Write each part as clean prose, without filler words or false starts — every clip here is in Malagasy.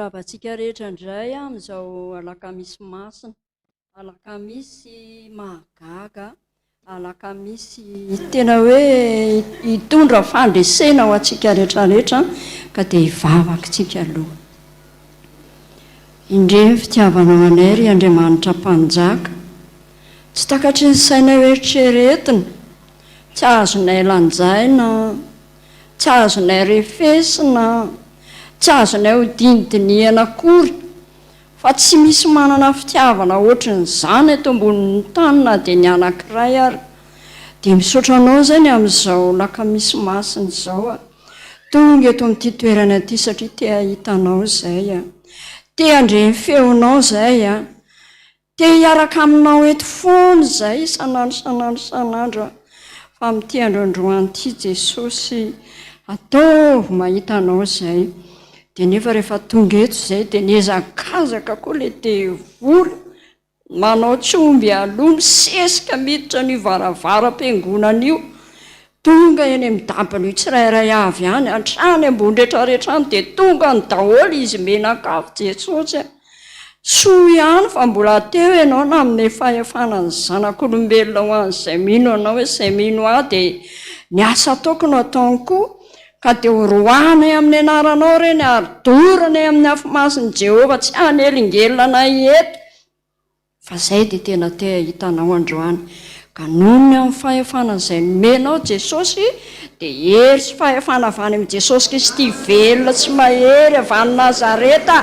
Miarabantsika rehetra indray amin'izao alakamisy masina, alakamisy mahagaga, alakamisy tena hoe hitondra fandresena ho antsika rehetrarehetra ka dia hivavaka aloha. Indreny fitiavanao anay ry Andriamanitra mpanjaka, tsy takatry ny sainay eritreretina, tsy azonay lanjaina, tsy azonay refesina, tsy azonay ho dinidiniana akory, fa tsy misy manana fitiavana ohatran'izany eto ambonin'ny tany na dia ny anankiray ary. Dia misaotra anao zany amin'izao lakamisy masina izao tonga eto amin'ity toerana ity satria te hitanao izay te handre feonao izay te hiaraka aminao eto foana izay sanandro fa amin'ity androandroany ity Jesosy ataovy mahita anao izay. Dia nefa rehefa tonga eto izay dia niezakazaka koa le devoly manao tsomby aloha misesika miditra ny varavaram-piangonana io, tonga eny amin'ny dabany tsirairay avy any hatrany ambony rehetrarehetra any dia tonga ny daholo izy menakavy Jesosy. Soa ihany fa mbola teo ianao na amin'ny fahefana ny zanak'olombelona ho an'izay mino anao hoe izay mino aho dia ny asa ataoko no ataony koa, ka dia horohanay amin'ny anaranao ireny ary doranay amin'ny afomasin'i Jehovah tsy hanelingelana eto. Fa izay dia tena te hitanao androany ka nonony amin'ny fahefana izay nomenao Jesosy dia hery sy fahefana avy any amin'ny Jesosy Kristy velona tsy mahery avy any Nazareta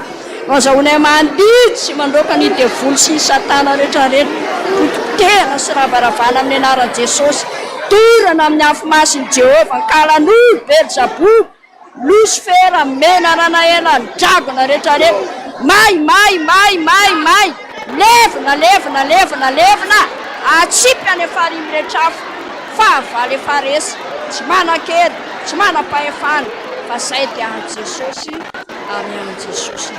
azahoanay mandidy sy mandroaka ny devoly sy ny satana rehetrarehetra pototehana sy ravaravana amin'ny anaran'i Jesosy, dorana amin'ny afomasin'i Jehovah kalan'olo Belzabou Lucifera menarana ela ny dragona rehetrarehetra may levina atsipy any efarimy rehetra afo fahavalo efaresa tsy manan-kely tsy manam-pahefana fa izay dia any Jesosy ary any Jesosy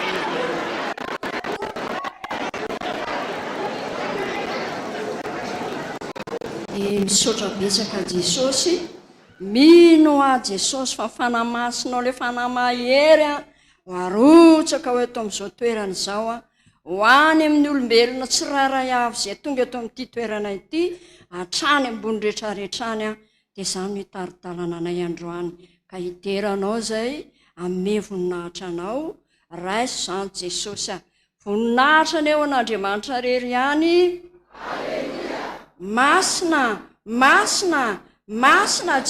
misaotra betsaka Jesosy, mino a Jesosy fa fanamasinao le fanamahery ho arotsaka ho eto amin'izao toerana izao ho any amin'ny olombelona tsirairay avy izay tonga eto amin'ity toerana ity hatrany ambony rehetrarehetrany dia izany no hitaridalana anay androany ka hiteranao izay amin'ny voninahitra anao raiso izany Jesosy voninahitra ny eo an'Andriamanitra rery ihany. Masina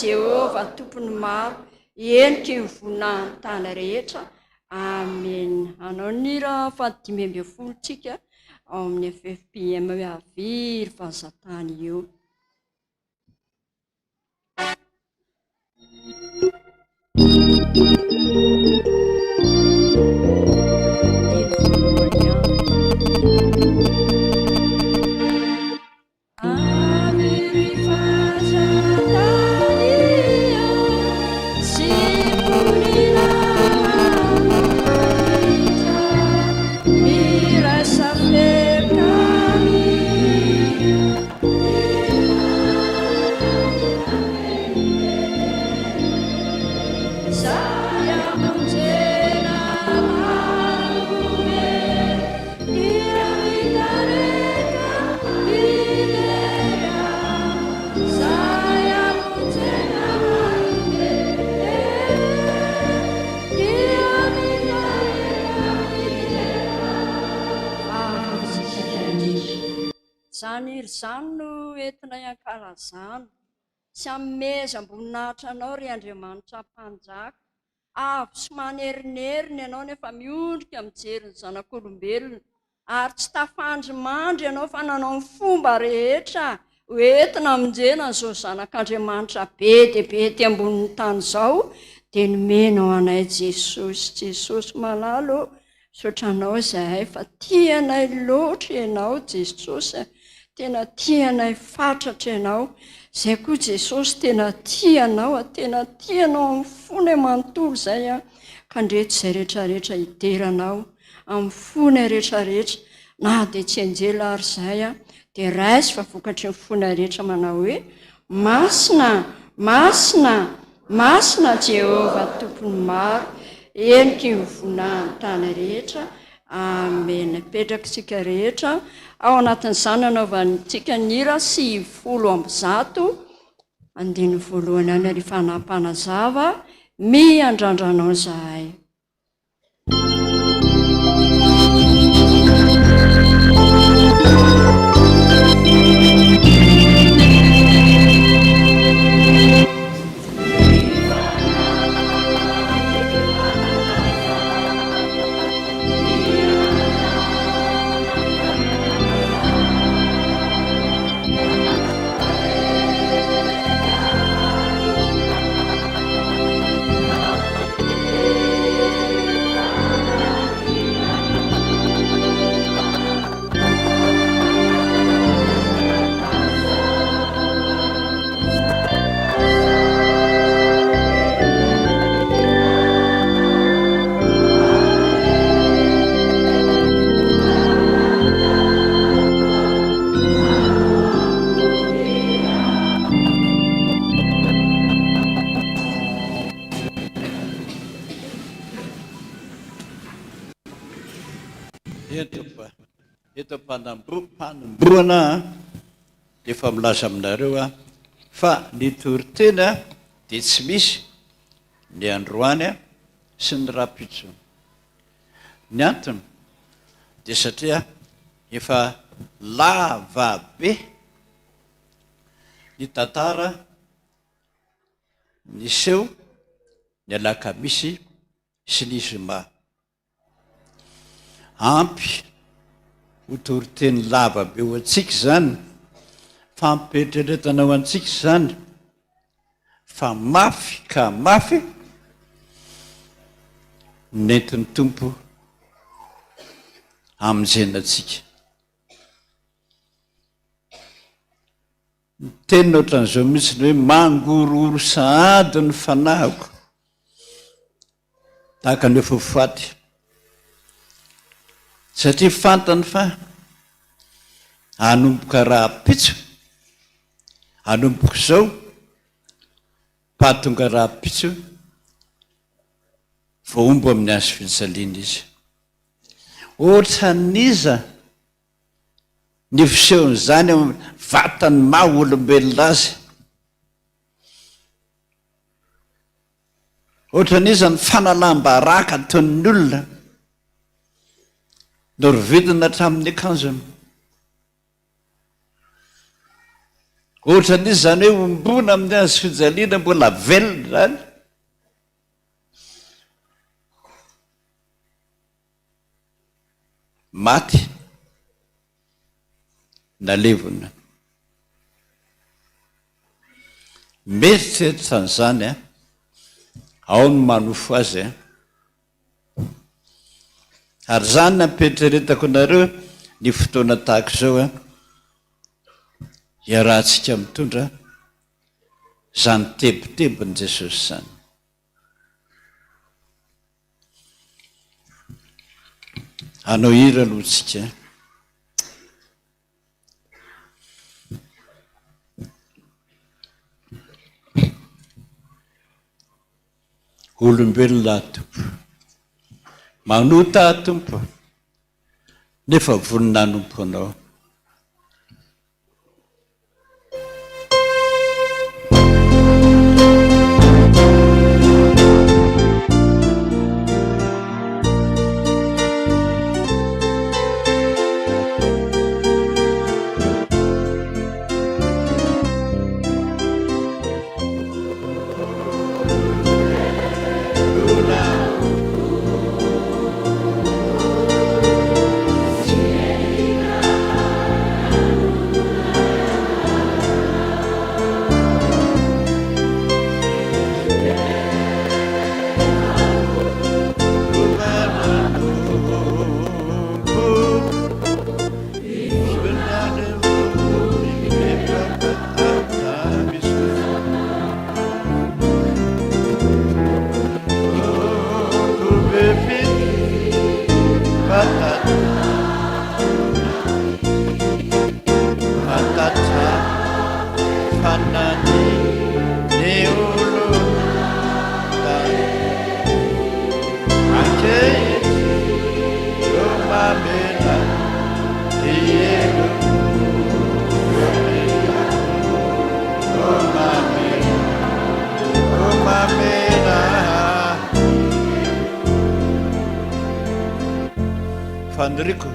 Jehovah tompony maro, endriky ny voninahiny tany rehetra. Amen. Anao ny raha 5:10 tsika ao amin'ny FFPM aviry fahazatany eo. Zany no entinay ankalazana sy ameza amboninahitra anao ry Andriamanitra mpanjaka, avy sy manerineriny ianao nefa miondrika mijery ny zanak'olombelona ary tsy tafandrimandry ianao fa nanao ny fomba rehetra hoentina hamonjena izao zanak'Andriamanitra be dia be ty ambonin'ny tany izao dia nomenao anay Jesosy malalo misaotranao izay fa tianay loatra ianao Jesosy, tena tianay fatratra ianao, izay koa Jesosy tena tianao amin'ny fony manontolo izay ka ndreto izay rehetrarehetra hiteranao amin'ny fony rehetrarehetra na dia tsy anjela ary izay dia raisy fa vokatry ny fony rehetra manao hoe masina Jehovah tompony maro, enika ivonahny tany rehetra amen. Petraksika rehetra ao anatin'izany anaovantsika nira 700 andiny voalohany any ary fanampanazava miandrandranao zahay. Eto mpanambroana efa milaza aminareo fa ny toriteny dia tsy misy ny androany sy ny rapitso. Ny antony dia satria efa lava be ny tantara niseho ny alakamisy sy ny zoma. Ampy ho toriteny lava be ho antsika zany, fampetreretana ho antsika zany, fa mafy ka mafy nentin'ny tompo amin'jenatsika. Teny ohatran'izao mihitsy ny hoe mangororo sahady ny fanahiko tahaka ny fofoaty, satria fantany fa hanomboka raha pitso, hanomboka izao pahatonga raha pitso voaombo amin'ny azo fijaliana izy. Ohatra niza ny fisehon'izany vatany maha olombelona azy, ohatra niza ny fanalam-baraka ataon'ny olona no rovidina hatramin'ny akanjony. Ohatra nizy zany hoe ombona amin'ny azo fijaliana mbola velona zany, maty nalevona. Mieritreritran'izany ao ny manofo azy ary zany nampetreretako nareo ny fotoana tahaka izao iarahantsika mitondra zany tebotebon'i Jesosy zany. Anao hira aloha tsika. Olombelona Tompo, manota Tompo, nefa voninahnompo anao. Andrico.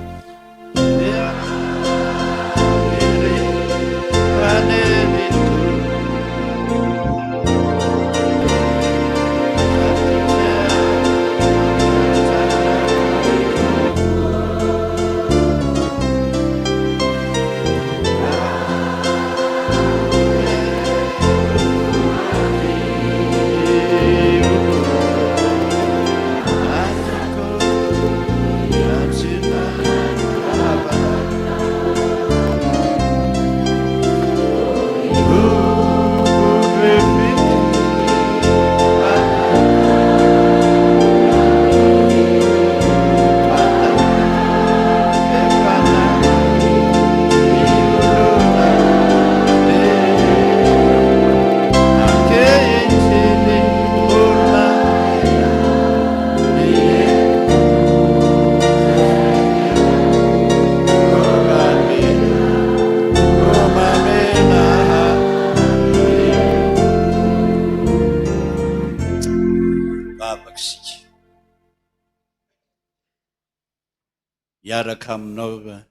Miaraka aminao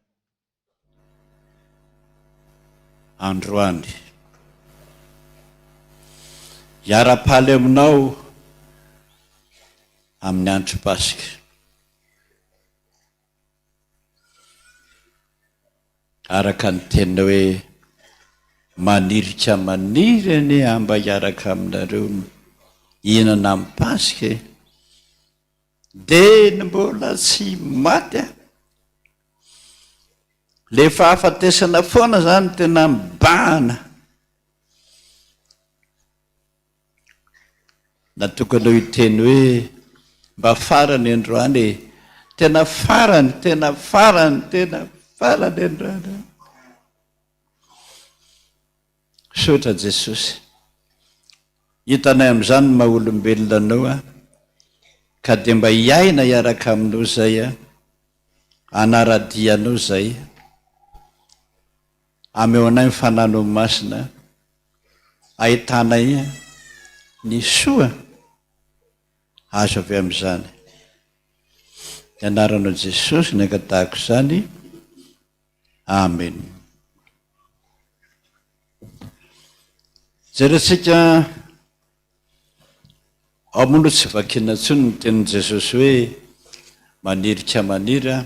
androany, hiara-paly aminao amin'ny andro Pasika. Araka ny tena hoe manirika maniry ane mba hiaraka aminareo hihinana amin'ny Pasika dia ny mbola tsy maty le fahafatesana foana zany tena mibahana. Natokana hiteny hoe mba farany androany, tena farany androany. Sotra Jesosy, hitanay amin'izany maha olombelona anao ka dia mba hiaina hiaraka aminao zay anaradianao zay ameo anay mifanano masina, ahitanay ny soa azo avy amin'izany. Ny anaranao Jesosy ny ankatahako izany. Amen. Jerentsika ao moa tsy vakiana intsony ny tenin' Jesosy hoe manirika maniry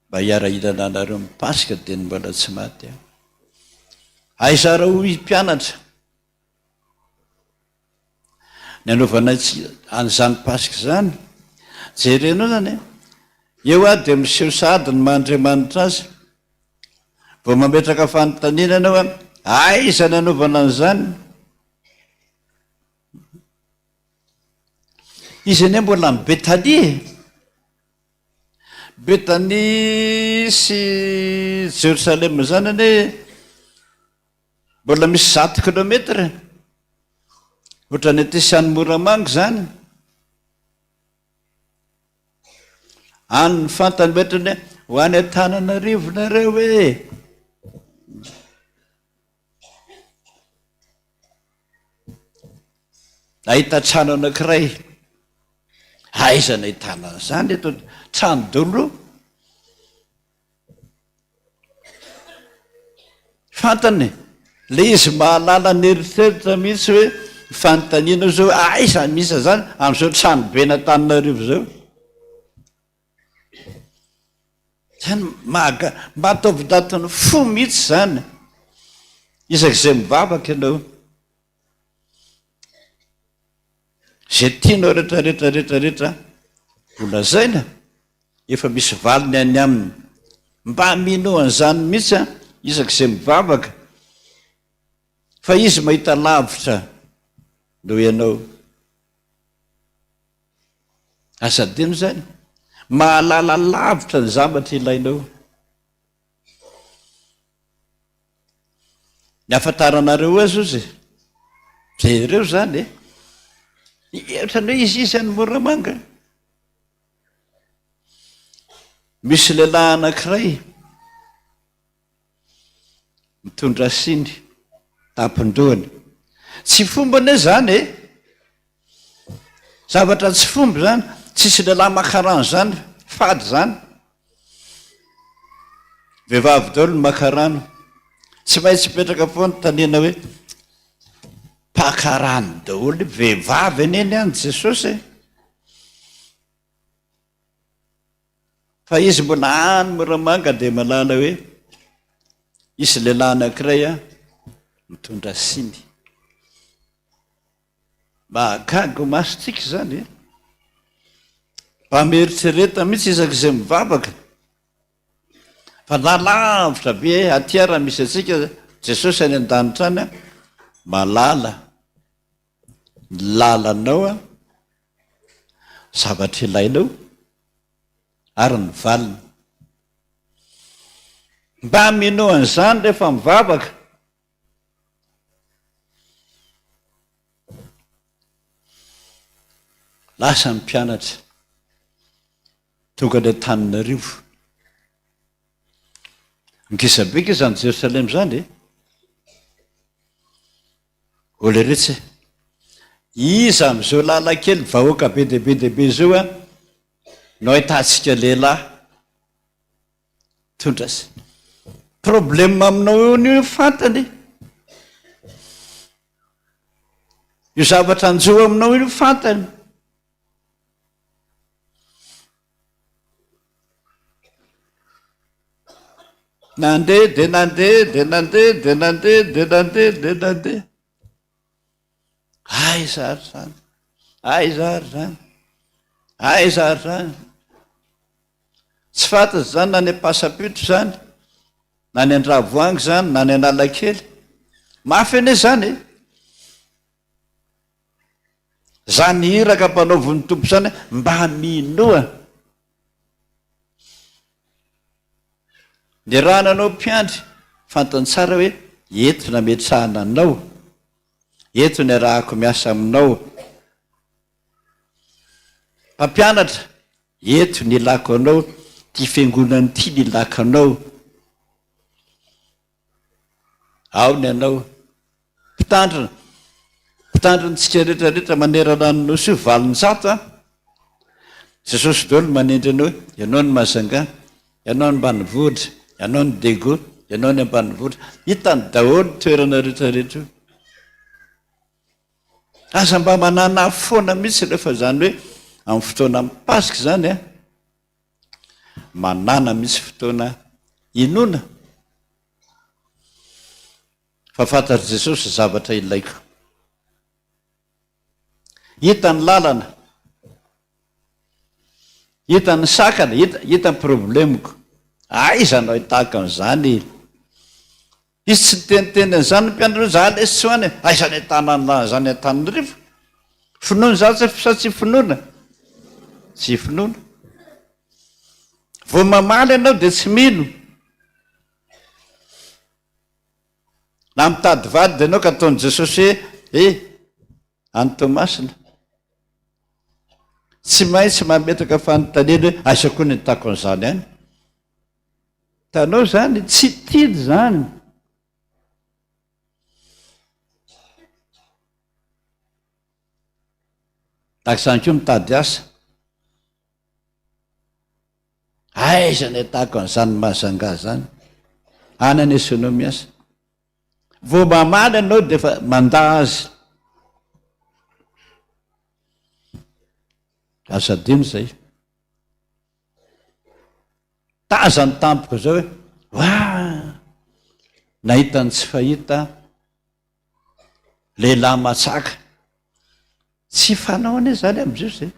mba hiara-hinana anareo amin'ny Pasika dia ny mbola tsy maty. Aizara ho mpianatra ny anaovanay an'izany Pasika zany. Jerenao zany eo dia miseho sahady ny Mahandriamanitra azy, vao mametraka fanontaniana ianao aiza ny anaovana an'izany. Izy ane mbola ny Betania sy Jerusalema zany ane mbola misy 100 kilometra ohatrany aty sy any Moramanga zany. Any ny fantany metrany ho any Antananarivo nareo ahita trano anankiray. Aiza ny ahitana zany eto trano dolo? Fantany le izy mahalala ny eritreritra mihitsy hoe fanontaniana zao aiza misy zany amin'izao trano be n'Antananarivo zao. Zany mahataovy datany fo mihitsy zany. Isak'izay mivavaka ianao, zay tianao rehetra volazaina efa misy valiny any aminy. Mba aminao an'izany mihitsy isak'izay mivavaka, fa izy mahita lavitra noho ianao. Asadino zany mahalala lavitra ny zavatra ilainao. Ny afantaranareo azy ozy jereo zany ohatrany hoe izy any Moramanga. Misy lehilahy anankiray mitondra siny tampon-dohany. Tsy fombane zany zavatra tsy fomba zany, tsisy lehilahy makaran zany, fady zany. vehivavy daholo ny makarano tsy maintsy petraka foany taniana hoe pakarano daholo vehivavy eneny any Jesosy fa izy mbola any moramanga dia malala hoe isy lehilahy anankiray mitondra siny mahagaga masotsika zany mba mieritsereta mihitsy isak'izay mivavaka fa lalavitra be atyara misy atsika Jesosy any an-danitra any malala lalanao zavatra ilainao ary ny valina mba minao an'izany rehefa mivavaka lasa ny mpianatra tonga ny Antananarivo mikisabika izany Jerosalema zany oleretsy iza am'izao lalakely vahoaka be dehibe zao no ahitantsika lehilahy tondrasy problema aminao io fantany io zavatra anjoa aminao io fantany nandeha de nandeha de nandeha de nandeha de nandeha de nandeha ay zary zany ay zary zany ay zary zany tsy fantasy zany na ny pasapitro zany na ny Andravoahangy zany na ny Analakely mafy ane zany zany hiraka mpanaovon'ny tompo zany mba minoa de raha nanao mpiandry fantany tsara hoe eto nametrahana anao eto ny arahako miasa aminao mpampianatra eto ny ilako anao ty fiangonany ty ny ilako anao ao ny anao mpitandrintsika rehetrarehetra manerana anonao sy valonjato Jesosy daholo manendry anao ianao ny Mahazangana ianao ny Ambanivohitra ianao ny Dego ianao ny Ambanivohitra hitany daholo toerana rehetrarehetra io aza mba manana foana mihitsy rehefa zany hoe amin'ny fotoana mipasika zany manana mihitsy fotoana inona fa fantatry Jesosy zavatra ilaiko hitany lalana hitany sakana hitany problemiko aiza no ahitaka an'izany izy tsy teniteny an'izany mpianatra za lesy tsy hoany aiza ny tanana zany Antananarivo finoana za sa tsy finoana tsy finoana vao mamaly ianao de tsy mino na mitady vady de anao ka ataon'i Jesosy any Tomasina tsy maintsy mametraka fanontaniana hoe aiza koa ny hitako an'izany any tanao zany tsy tidy zany takizany koa mitady asa aiza ny hitako an'izany Mahazanga zany any anesinao miasa vao mamaly anao de fa manda azy asadino zay taza ny tampoko zao hoe wa nahitany tsy fahita lehilahy matsaka tsy fanao ane zany am'izao zay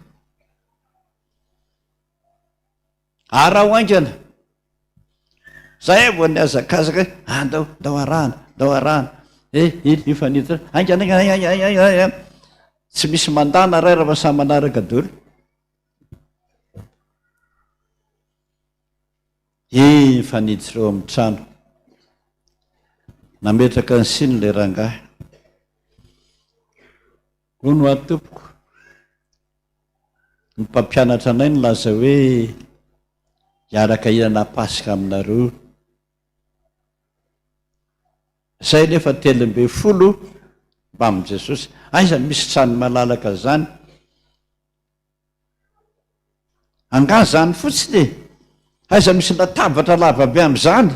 ara ho aingana zay vo ny azakazaka andao arahana io fanita aingana tsy misy mandana ray raha samy manaraka daholo faniditsy reo amin'ny trano nametraka ny siny le rangahy ho no atompoko ny mpampianatra anay ny laza hoe hiaraka hinana pasika aminareo zay nefa 10 mba amin' Jesosy aiza misy trano malalaka zany anga zany fotsiny aiza misy latabatra lavabe am'izany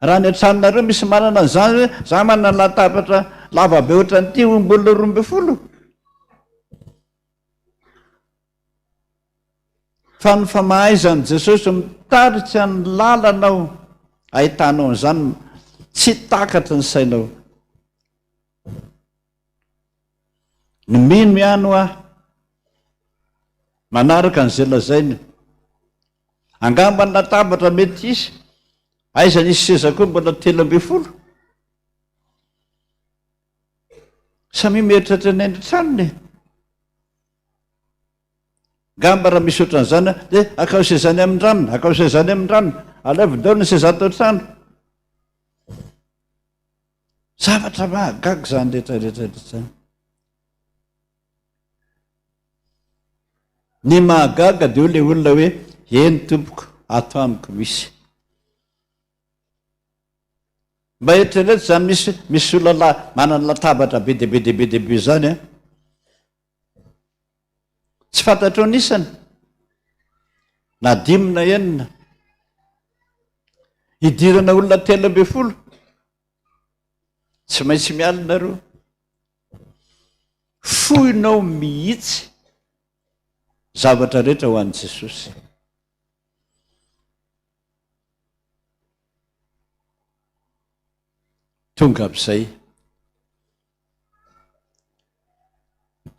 raha ny antranonareo misy manana an'izany hoe za manana latabatra lavabe ohatra nyity ombolona 12 fa ny famahaizan'i Jesosy mitaritsy ny lalanao ahitanao an'izany tsy takatry ny sainao. Ny mino ihany aho manaraka an'izay lazainy angamba ny latabatra mety isy aiza nisy seza koa mbola 13 samy mieritratra ny endritranony ngamba raha misy ohatran'izany de akao sezany amin-dranona akao sezany amin-dranona alevidao ny seza tao trano zavatra mahagaga zany rehetrarehetrarehetra ny mahagaga dia le olona hoe eny tompoko ato amiko misy mba eritreretra zany misy olona manana latabatra be de be de be de be zany tsy fantatro anisany na 5 na 9 hidirana olona 13 tsy maintsy mialinareo foinao mihitsy zavatra rehetra ho an'i Jesosy. Tonga amin'izay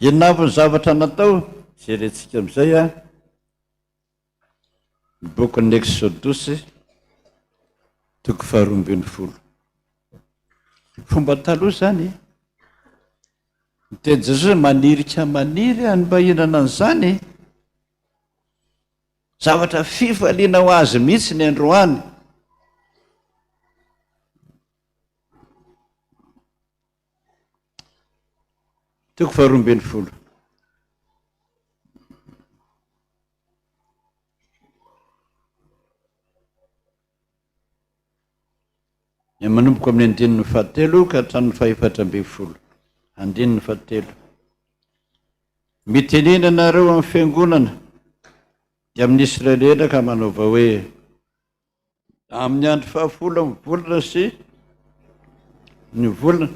inona avy ny zavatra natao jerentsika amin'izay ny bokin'ny Exodosy 12. Fomba taloha zany teny Jesosy manirika maniry any mba hihinana an'izany zavatra fifaliana ho azy mihitsy ny androany. Toko 12. Manomboka amin'ny 9 ka hatramin'ny 14. 9. Mitenena nareo amin'ny fiangonana dia amin'ny Israelina ka manaova hoe amin'ny andro 10 volana sy ny volana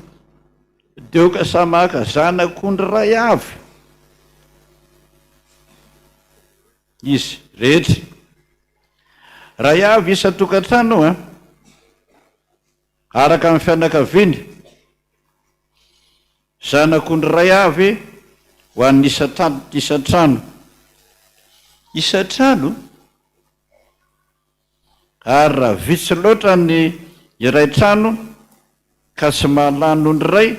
deo ka samaka zanak'ondry ray avy izy rehetra ray avy isa-tokantrano araka amin'ny fianakaviany zanak'ondry ray avy ho an'ny isan-trano ary raha vitsy loatra ny iray trano ka tsy mahalany ray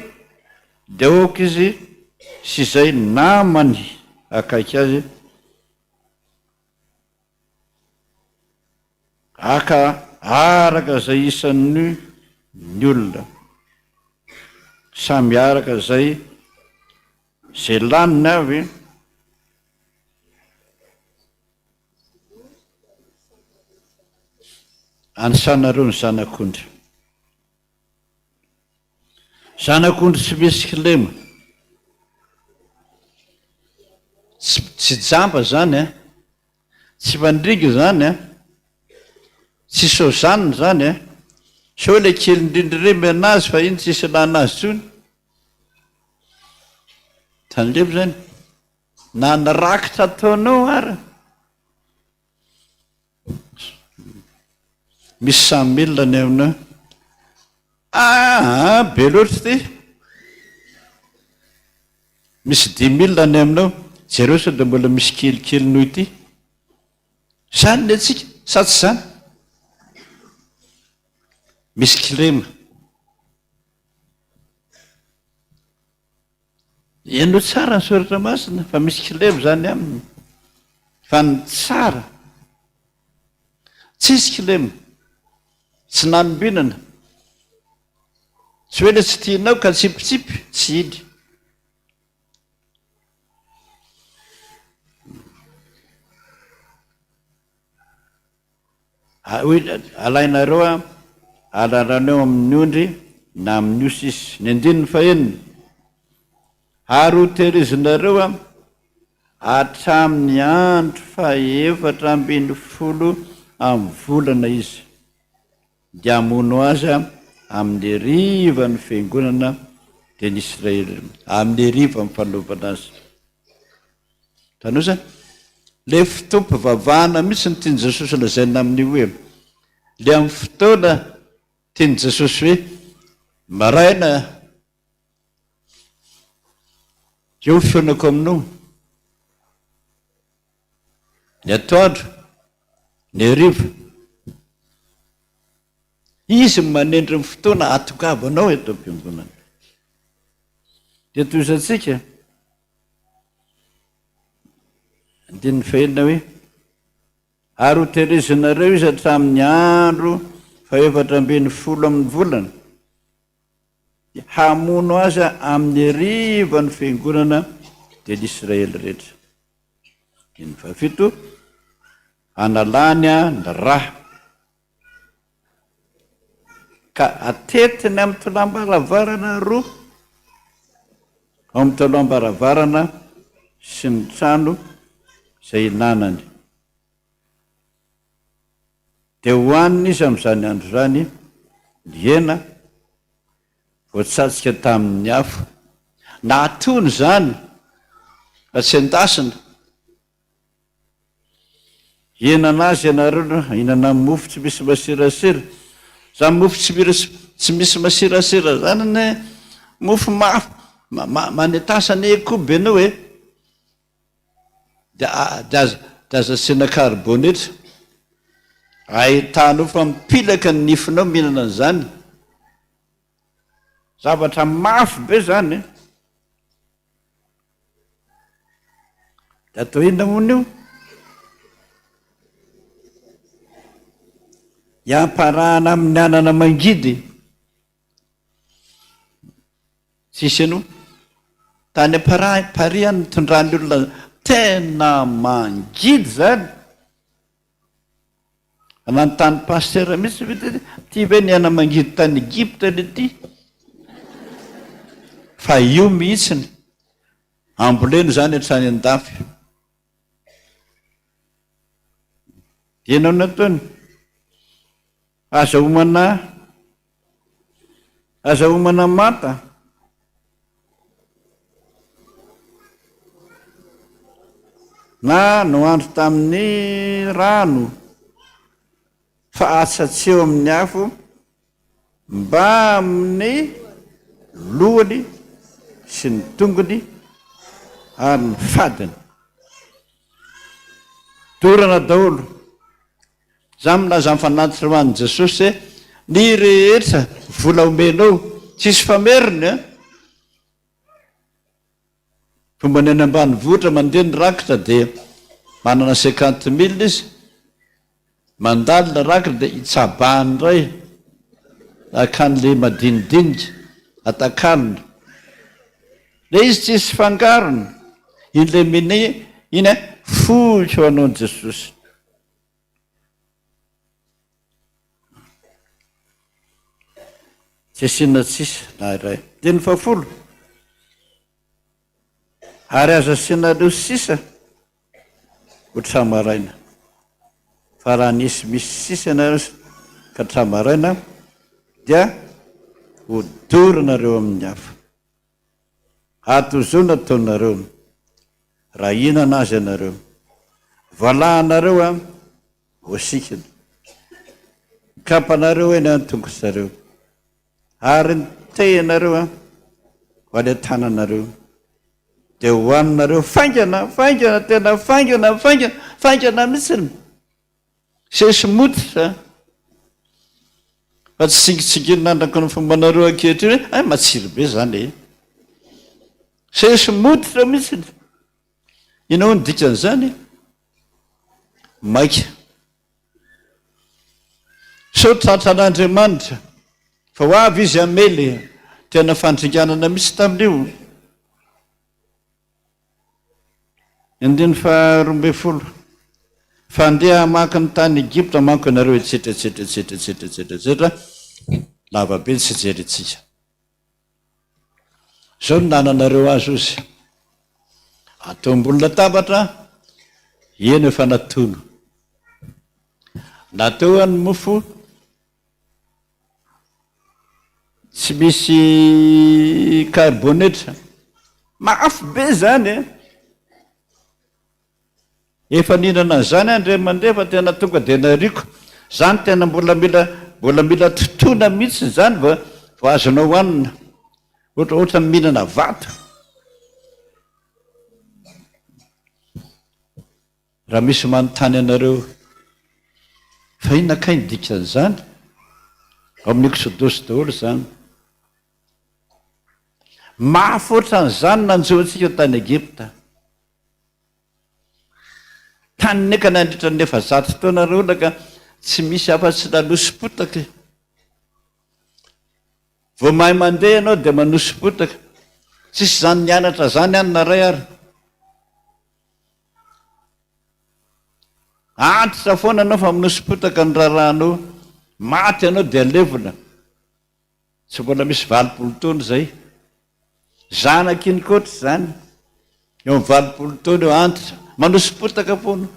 dia oka izy sy izay namany akaiky azy aka araka izay isan'ny ny olona samy araka izay laniny avy anisanareo ny zanak'ondry tsy misy kilema tsy jamba zany tsy mandrigy zany tsy sozaniny zany so le kely indrindryremy anazy fa iny tsisy lanazy tsony tanlevo zany na narakitra ataonao ary misy 100 000 ny aminao be loatra ty misy 10 000 ny aminao jereo sao dia mbola misy kelikely noho ity zany ny atsika sa tsy zany misy kilema eno tsara ny soratra masina fa misy kilema zany aminy fa ny tsara tsisy kilema tsy nanombinana tsy hoe le tsy tianao ka tsipitsipy tsy hily alainareo alaraneo amin'ny ondry na amin'ny osisy ny 9 ary ho tehirizinareo hatramin'ny andro 450 amin'ny volana izy, dia hamono azy amin'ny riva ny fiangonana dia ny Israely amin'ny riva ny fanaovana azy. Tanosa le fotoam-pivavahana mihitsy ny tiany Jesosy lazaina amin'ny hoe le amin'ny fotoana tiany Jesosy hoe maraina eo fionako aminao, ny atoandro, ny hariva, izy manendry ny fotoana atokavanao eto am-piangonana. Dia toizatsika andininy fahelina hoe ary ho tehirezinareo izy hatramin'ny andro 450 amin'ny volana, hamono azy amin'ny riva ny fiangonana dia ny Israely rehetra. Ny fafito, analany ny raha ka atetiny amin'ny tolambaravarana roa, ao amin'ny tolambaravarana sy ny trano izay hinanany, dia hohaniny izy amin'izany andro izany ny hena voatsatsika tamin'ny afo, na atony izany fa tsy endasina. Hihinana azy ianareo, hihinana mofo tsy misy masirasira. Izany mofo tsy misy masirasira zany ny mofo mafy manetasana ekobe anao e, dia aza asiana karbonetra, ahitanao fa mipilaka ny nifinao mihinana an'izany, zavatra mafy be zany. Dia atao inona moa io? Hiamparahana amin'ny anana mangidy. Sisy anao tany Paris nitondrany olona tena mangidy zany, ananontany pasteur mihitsy ty ve ny ana mangidy tany Egypte le ty, fa io mihitsiny amboleno zany hatrany an-dafy. Ianao nataony aza homana mata, na noandro tamin'ny rano fa atsatseo amin'ny afo mba amin'ny lohany sy ny tongony ary ny fadiny. Dorana daholo. Za milaza mifanatitra ho an'i Jesosy hoe ny rehetra vola omenao tsisy fameriny a. Fomba ny any ambanivohitra mandeha ny rakitra dia manana 50,000 izy, mandalina rakitra dia itsabahany ray akan'le madinidinika atakanina. Le izy tsisy fangarony, in'le mine iny fohy ho anao Jesosy. Tsy asiana tsisy na iray. Dia ny 10, ary aza asianareo sisa hatramaraina, fa raha misy sisa ianareo ka hatramaraina dia hodorinareo amin'ny hafa. Ato izao nataonareo raha hihinana azy ianareo, valahanareo ho sikina, kapanareo eny an-tongotsareo, ary ny tehinareo ho any an-tananareo, dia hohaninareo faingana tena faingana mihitsiny, sesy motitra, fa tsy tsingitsikinandrako ny fombanareo ankehitriny hoe matsiro be zany e, sesy motitra mihitsiny. Inao ny dikan'izany? Maika sao tratran'Andriamanitra fa ho avy izy amely tena fandringanana misy tamin'io. 12 fandeha maka ny tany Egypta manko ianareo etsetratsetratsetratsetratsetratsetra lava be tsy jerentsika. Zao ny nananareo azy ozy, atao ambony latabatra eny efa natono natao any mofo tsy misy carbonetra mafy be zany efa ninana zany andre mandefa tena tonga de nariko zany tena mbola mila totoina mihitsy zany vo azonao hoanina ohatra mihinana vato raha misy manontany anareo fa inona kainy dikan'izany ao amin'ny exodosy daholo zany mafy ohatran'izany nanjoantsika tany Egipta tany neka nandritra ny 400 taona reo ka tsy misy afa-tsy nanosipotaka vao mahay mandeha ianao de manosipotaka tsisy zany nianatra zany any na ray ary antitra foana anao fa minosipotaka ny raharanao maty ianao de alevona tsy mbola misy 20 taona zay zanakiny koatra zany eo amin'ny 20 taona eo antitra manosipotaka foana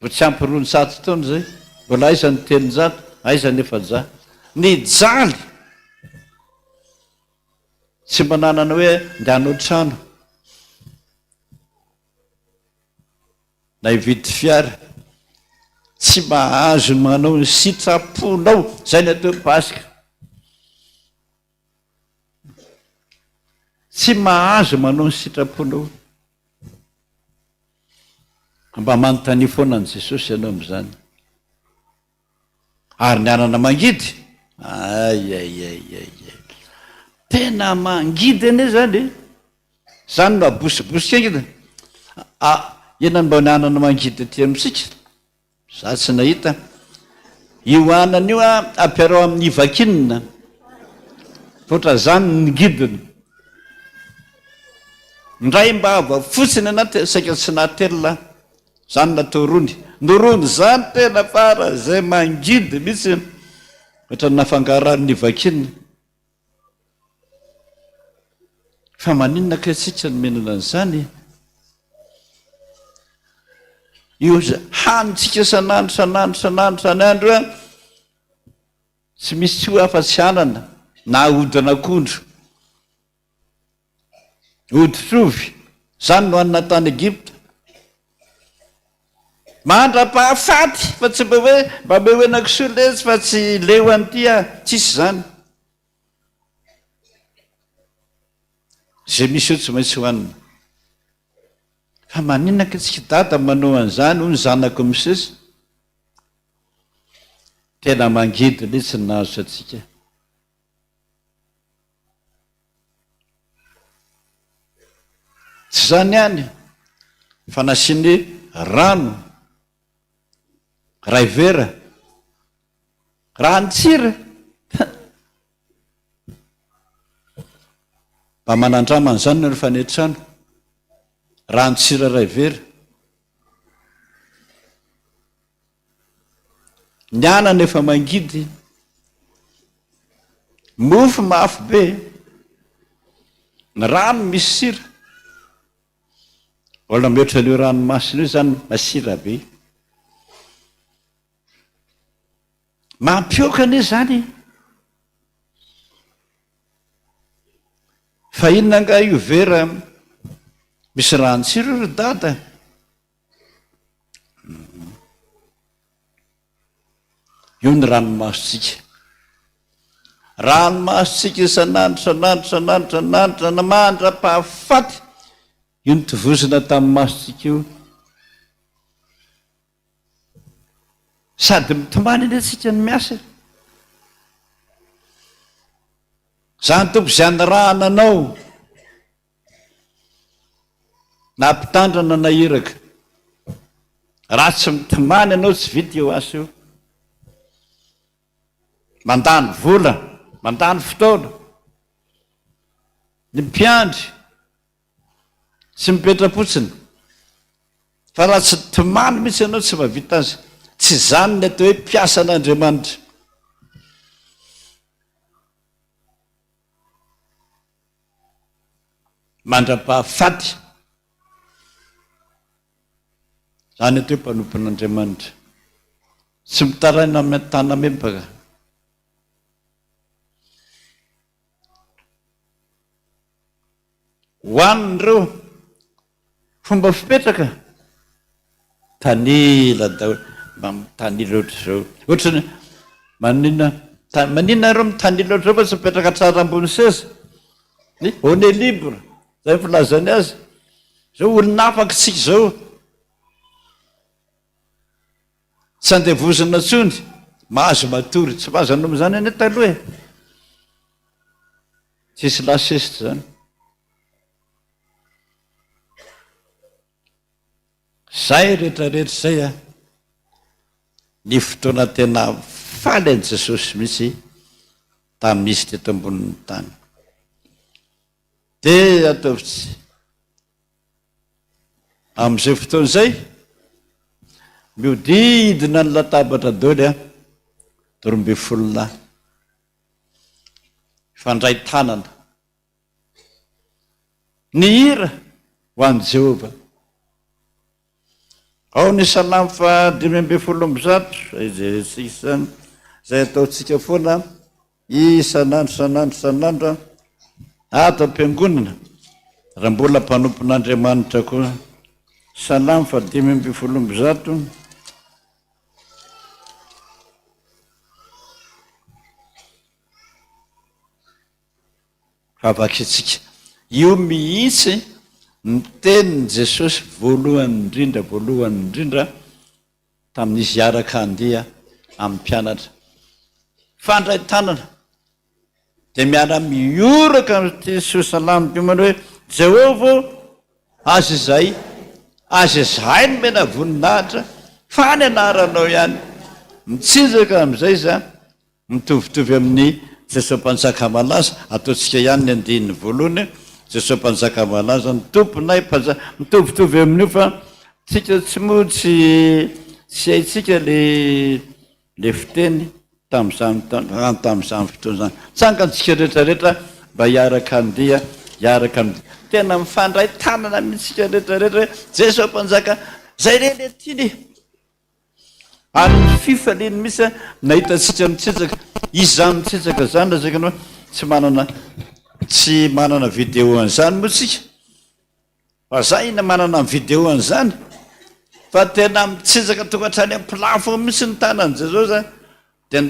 vo tsy ampirony 7 taona zay mbola aizany 300 aizany 400 ny jaly tsy mananana hoe ndehanao trano na hividy fiara tsy mahazo manao ny sitraponao zay ny atao pasika tsy mahazo manao ny sitraponao mba manontany foana an' Jesosy ianao am'izany ary ny anana mangidy tena mangidy ane zany zany no abosibosika ngida enany mba ny anana mangidy aty amitsika za tsy nahita io anana io ampiarao amin'ny vakinina fotra zany ningidiny ndray mba ava fotsiny anaty saika tsy nahatelona zany natao rony norony zany tena fara zay mangidy mihitsy ohatra nafangarany vakinina fa maninona ka tsika ny menana an'izany io hanitsika sanandro tsy misy tsy ho afa-tsy anana na odin'akondro oditrovy zany no anina tany Egipta mandra-pahafaty fa tsy mba hoe mba me hoenakisoletsy fa tsy leo antya tsisy zany zay misy eo tsy maintsy hoanina fa maninona ka tsika dada manao an'izany ho ny zanako misesy tena mangidy letsy ny nahazo atsika tsy zany ihany fa nasiany rano ray vera ranontsira mba manandramana zany no rehefa ny trano ranontsira ray vera ny anana efa mangidy mofo mafy be ny rano misy sira olona mihoatra leo ranomasina io zany masira be mampioka ane zany fa inona nga io vera misy ranontsira ry dada io ny ranomasontsika ranomasontsika sanandro na mandra-pahafaty io ny tovozina tamin'ny masontsika io sady mitomany ane atsika ny miasa zany tompo zay any raha nanao na ampitandrana na iraka raha tsy mitomany anao tsy vita eo asa io mandany vola mandany fotoana ny mpiandry tsy mipetrapotsiny fa raha tsy tomany mihitsy ianao tsy mavita azy tsy zany ny atao hoe mpiasa an'Andriamanitra mandra-pahafaty. Zany ateo mpanompon'Andriamanitra tsy mitaraina amin'ny tana membaka. Hoan'ireo fomba fipetraka tanila daholo, tanila ohatr'izao, ohatrany maninona ireo mitanila ohatr'izao fa tsy mipetraka tsara ambony seza. On est libre, zay filazany azy. Zao olona afaka tsika zao, tsy andevozana tsony, mahazo matory, tsy mahazo anomby zany ane taloha e. Tsisy lasesitra zany. Zay rehetrarehetra zay a, ny fotoana tena faly an' Jesosy mihitsy tamin'ny misy teto ambonin'ny tany. De ataovitsy amin'izay fotoana izay miodidina ny latabatra daoly a doroambe folona fandray tanana ny hira ho an'i Jehova. Ao ny salamo fa 570 zay ataontsika foana isanandro ato am-piangonana raha mbola mpanompon'Andriamanitra koa. Salamo fa 570 afaka itsika. Io mihitsy ny tenin'i Jesosy voalohany indrindra tamin'izy hiaraka handeha amin'ny mpianatra. Fandray tanana dia miara mioraka amin'ity salamo piomana hoe Jehova azy izay no mena voninahitra fa ny anaranao ihany. Mitsinjaka amin'izay za mitovitovy amin'ny Jesosy mpanjaka malaza. Ataontsika ihany ny andininy voalohany, Jesosy mpanjaka malaza ny tomponay mitovitovy amin'io fa tsika tsy haitsika le fiteny tamin'izany fotoana zany. Tsangantsika rehetrarehetra mba hiaraka andeha tena mifandray tanana mihitsika rehetrarehetra Jesosy mpanjaka zay reny tiny. Ary ny fifaliany mihitsy nahitatsika mitsetsaka izany mitsetsaka zany razaka anao tsy manana vidéo an'izany moa tsika fa za ina manana ny vidéo an'izany fa tena mitsetsaka tonga hatrany amin'ny plafond mihitsy ny tanany Jesosy zany. Dia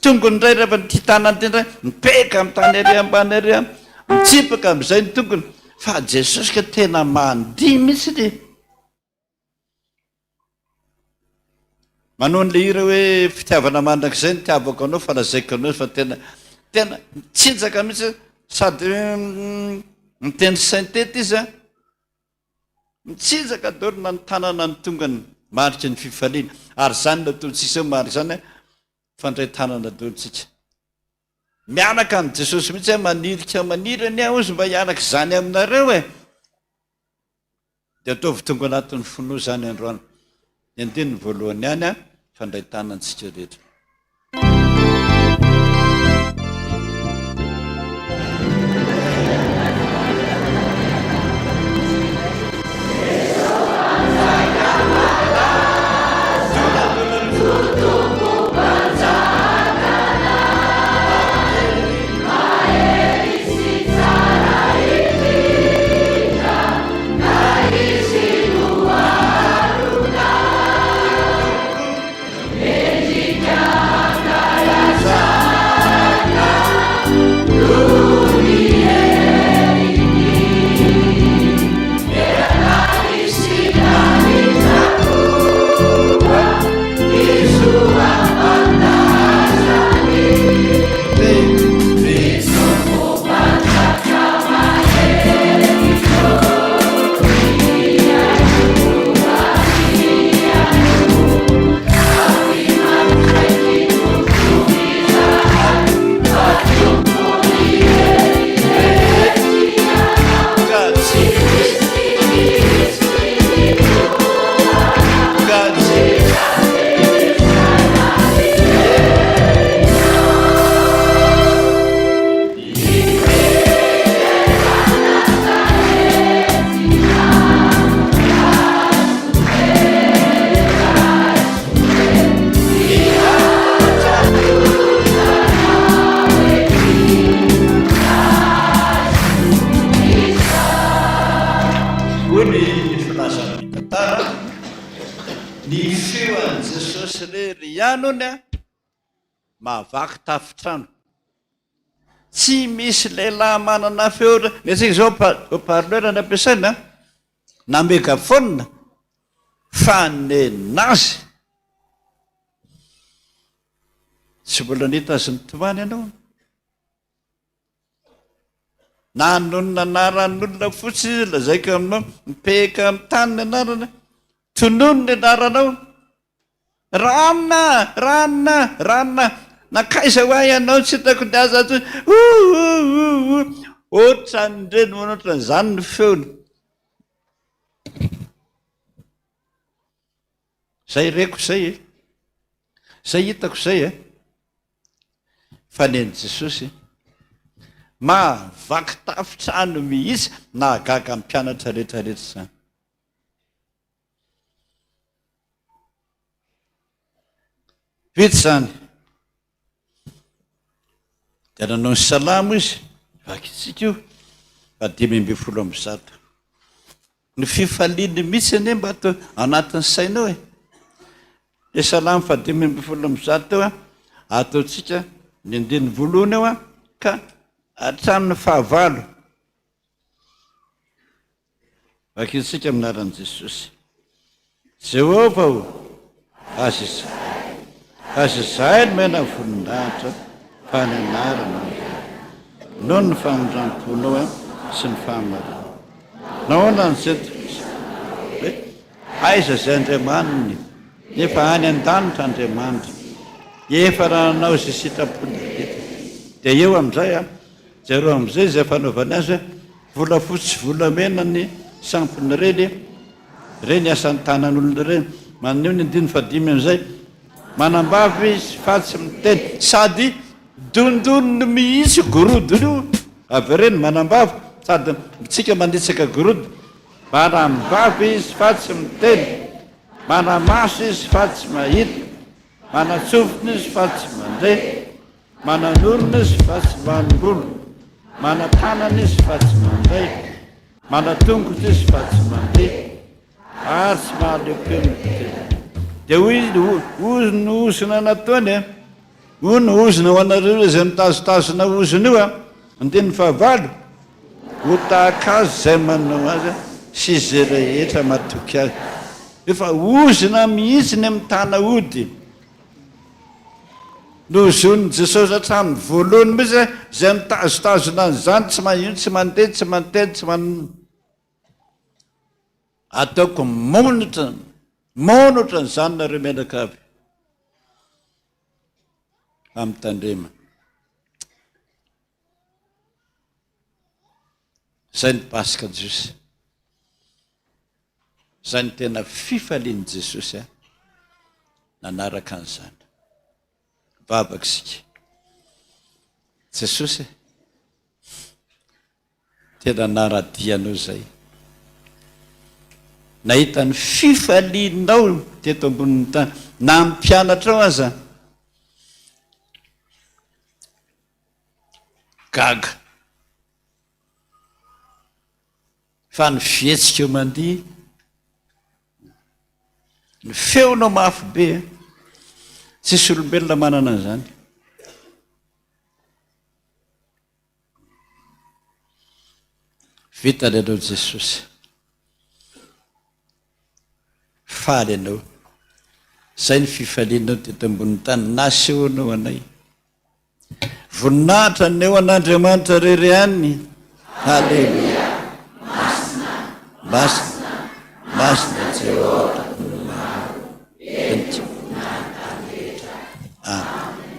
tongony indray rehefa ty tanany ty indray mipeka amin'ny tany ary ambany ary mitsipaka amin'izay ny tongony fa Jesosy ka tena mandihy mihitsy ny manao an'le hira hoe fitiavana mandrakizay ny tiavako anao fa lazaiko anao fa tena mitsinjaka mihitsy sady miteny saintety izy mitsinjaka daholo na ny tanana ny tongany marika ny fifaliana. Ary zany nataontsika marika zany fandray tanana daholontsika mianaka amin'ny Jesosy mihitsy manirany aho izy mba hianaka zany aminareo e. Dia ataovy tonga anatin'ny finoa zany androany. Ny andininy voalohany ihany a fandray tanantsika rehetra. Bendiga mahavaky tafitrano. Tsy misy lehilahy manana feo nesika zao haut-parleur ny ampiasaina na megafona fa nenazy tsy mbola nita azy ny tomany ianao. Na nonona anaran'olona fotsiny lazaiko aminao mipehaka amin'ny tany ny anarana, tonono ny anaranao, ranona nakaiza ho ahy ianao tsy hitako ny aza to oatra ny reny manoatra n'izany ny feony. Zay reko zay zay hitako zay fa neny Jesosy mahavaky tafitrano mihitsy nahagaga amin'ny mpianatra rehetrarehetra zany. Vita zany dia nanao ny salamo izy, vaky tsika io 5:10. Ny fifaliany mihitsy ane mba atao anatin'ny sainao e salamo 5:10 eo ataotsika ny 9 eo ka hatramin'ny 9. Vakitsika aminaran'i Jesosy. Jehova o, azy izay no mena voninahitra fa ny anarana noho ny famindram-ponao sy ny fahamarinana. Nahoana ny zeto aiza zay Andriamaniny nefa any an-danitra Andriamanitra efa rananao izay sitrapony dia eo amin'izay jereo amin'izay izay fanaovany azy volafotsy volamena ny sampony reny asan'ny tanan'olona reny. Maneo ny 5 amin'izay manambavy izy fa tsy miteny sady dondoniny mihitsy gorodony io avy reny manambavy sady tsika manditsaka gorody. Manambavy izy fa tsy miteny, manamaso izy fa tsy mahita, manatsofina izy fa tsy mandray, manan'olona izy fa tsy manolo, manatanana izy fa tsy mandray, manatongotra izy fa tsy mandeha ary tsy mahaleo-peo ny teny. Dia hoy ny ozona nataony hoy ny ozona ho anareo izay mitazotazona ozona io 9 ho tahaka azy izay manao azy sy izay rehetra matoky azy. Efa ozona mihitsy ny mitana ody nozon'ny Jesosy hatramin'ny voalohany mihitsy izay mitazotazona an'izany tsy mahino tsy mandeha tsy manteny tsy ataoko monotra nyzany nareo menaka avy amin'ny tandrema. Zay ny Pasika Jesosy, zay ny tena fifalian'i Jesosy nanaraka an'izany. Vavaka isika Jesosy tena naradianao zay, nahita ny fifalianao teto ambonin'ny tany na mpianatra ao aza gaga fa ny fihetsika eo mandihy ny feonao mafy be tsisy olombelona manana an'izany. Vitany ianao Jesosy, faly ianao, zay ny fifalianao teto ambonin'ny tany, nasehonao anay voninahitra ny eo an'Andriamanitra rery any. Halleluia. Masina Jehova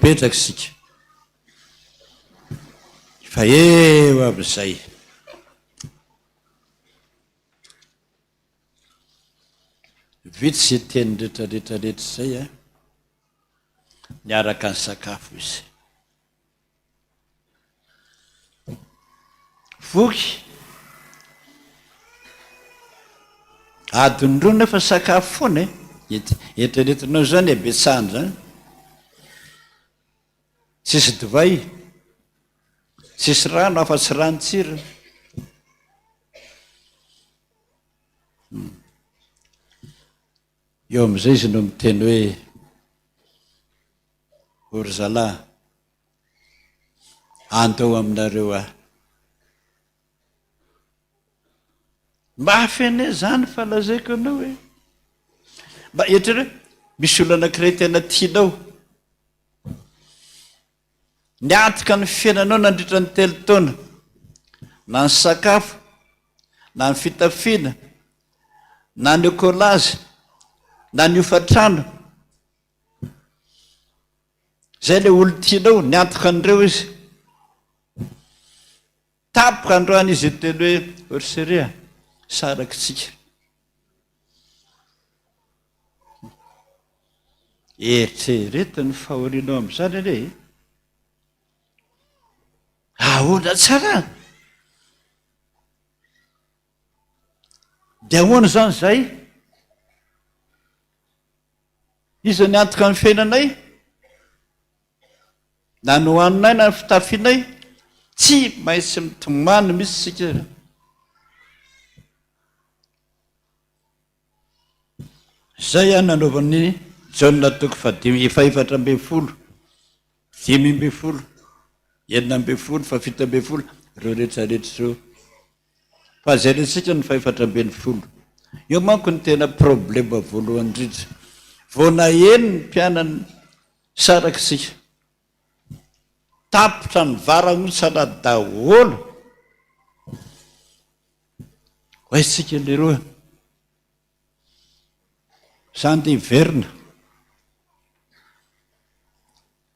petraka isika fa eo amin'izay vitsy zay teny rehetrarehetrarehetra zay niaraka ny sakafo izy voky adiny ro nefa sakafo foana eritreretinao zany abetsahany zany tsisy divay tsisy rano afa-tsy ranotsira eo amin'izay izy no miteny hoe ory zalahy, antao aminareo ahy. Mafy ane zany falazaiko anao hoe. Mba etrareo, misy olo anankiray tena tianao. Niantoka ny fiainanao nandritra ny 3 taona, na ny sakafo, na ny fitafiana, na ny ekolazy, na ny ofatrano. Zay le olo tianao, niantoka an'ireo izy. Tapoka androany izy teny hoe orseria, sarakitsika. Eritreretiny fahorinao amin'izany ane. Ahoana tsara. Dia ahoana zany zay? Iza niantoka ny fiainanay? Na ny hoaninay na ny fitafianay? Tsy maintsy mitomany misy sika. Zay ihany nanaovan'ny Jaona toko 5:10, 5:10, 9:10, 7:10, ireo rehetrarehetra zao. Fa zay resika ny 4:10. Io manko ny tena problema voalohany indrindra. Vao naheno ny mpianany sarakitsika, tapotra ny varan'otsana daholo. Hoaisika leroa. Zany dia hiverina.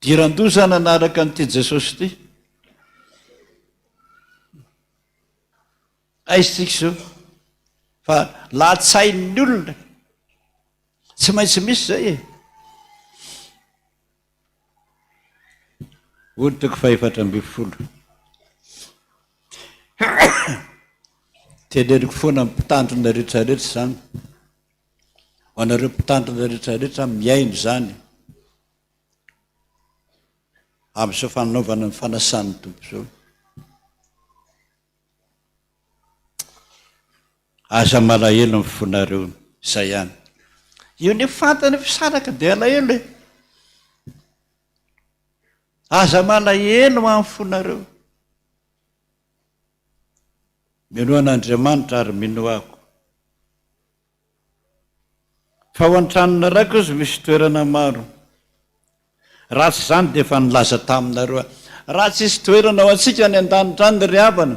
Diran-doza nanaraka an'ity Jesosy ity. Aisika zao. Fa lahatsain'ny olona. Tsy maintsy misy zay e. Toko 4:10. Teneriko foana mpitandrina rehetrarehetra zany. Ho anareo mpitandrina rehetrarehetra miaino zany. Amin'izao fanaovana ny fanasan'ny tompo zao. Aza malahelo ny fonareo, izay ihany. Io ny fantany fisaraka dia alahelo e. Aza malahelo amin'ny fonareo. Mino an'Andriamanitra ary mino ako. Fa ho an-tranona rako izy misy toerana maro. Ratsy zany dia efa nilaza taminareo. Raha tsisy toerana ho antsika ny an-danitra any ry havana.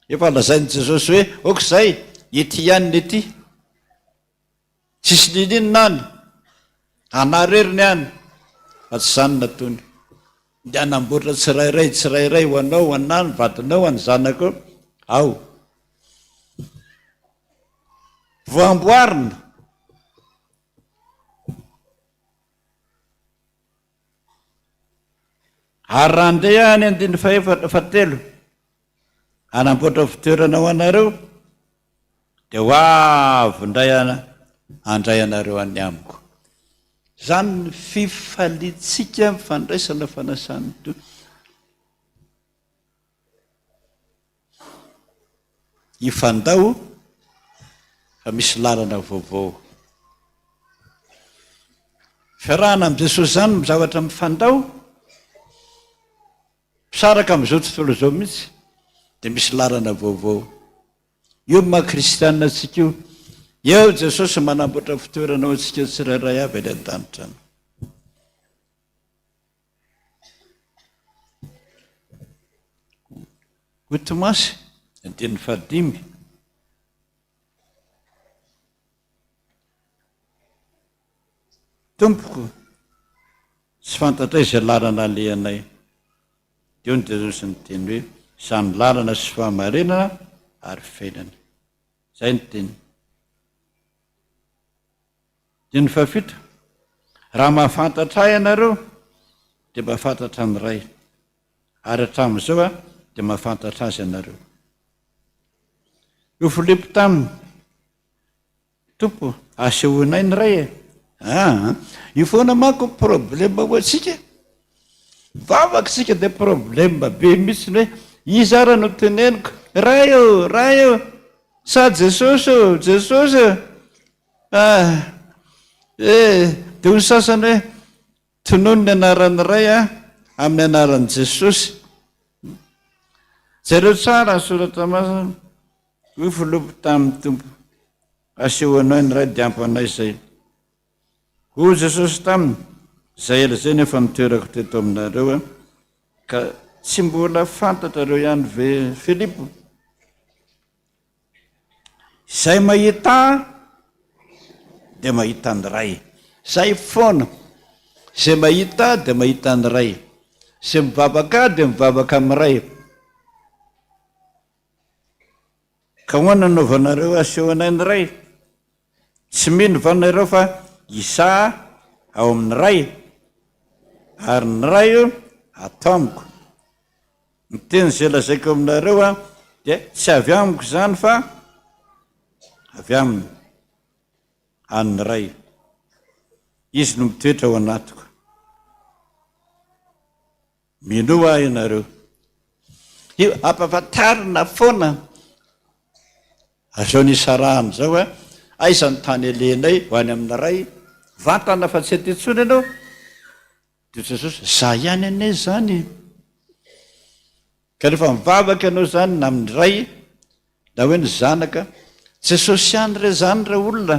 Efa lazain'i Jesosy hoe okizay, ety ihany ny ety. Tsisy lininina any, anareriny any. Fa tsy zany nataony. Dia anamboatra tsirairay ho anao, ho anay, ny vadinao, ny zanako. Ao. Voamboarina. Ary raha ndray any 7 anamboatra fitoerana ho anareo, dia ho avy indray andray anareo any amiko. Zany ny fifalitsika fandraisana fanasany to. Ifandao fa misy lalana vaovao. Fiarahana amin'i Jesosy zany zavatra mifandao. Misaraka amin'izao tontolo zao mihitsy dia misy lalana vaovao. Io maha kristianina antsika io. Eo Jesosy manamboatra fitoerana ho antsika tsirairay avy any an-danitra any. Ho Tomasy, 5:5. Tompoko, tsy fantatra izay lalana alehanay. Dio ny Jesosy ny teny hoe izany lalana sy fahamarinana ary fiainana. Zay ny teny. Dia ny 7, raha mahafantatra ahy ianareo dia mahafantatra ny Ray, ary hatramin'izao dia mahafantatra azy ianareo. Io Filipo taminy, Tompo, asehoanay ny Ray e. Io foana manko problema ho antsika. Vavaka sika dia problema be mihitsy hoe iza ara no teneniko, Ray eo, sa Jesosy eo, Jesosy eo. Dia ho sasany hoe tonono ny anaran'ny ray amin'ny anaran'i Jesosy. Zareo tsara soratra masina hoe filopo tamin'ny tompo asehoanao ny ray diampanay izay. Hoy Jesosy taminy, izay ela izay nefa mitoerako teto aminareo ka tsy mbola fantatrareo ihany ve Filipo? Izay mahita dia mahita ny ray. Izay foana. Izay mahita dia mahita ny ray. Izay mivavaka dia mivavaka amin'ny ray. Ka hoana nanaovanareo asehoanay ny ray? Tsy mino vanareo fa isa ao amin'ny ray, ary ny ray atao amiko. Ny teny izay lazaiko aminareo dia tsy avy amiko izany fa avy aminy, an'ny ray. Izy no mitoetra ao anatiko. Mino ahy ianareo. Io ampahafantarina foana azao nisarahana zao aiza ny tany alenay ho any amin'ny ray, vantana fa tsy atytsony ianao. Dia Jesosy, za ihany ane zany. Ka rehefa mivavaka ianao zany na amin'ny ray na hoe ny zanaka, Jesosy ihany re zany re olona.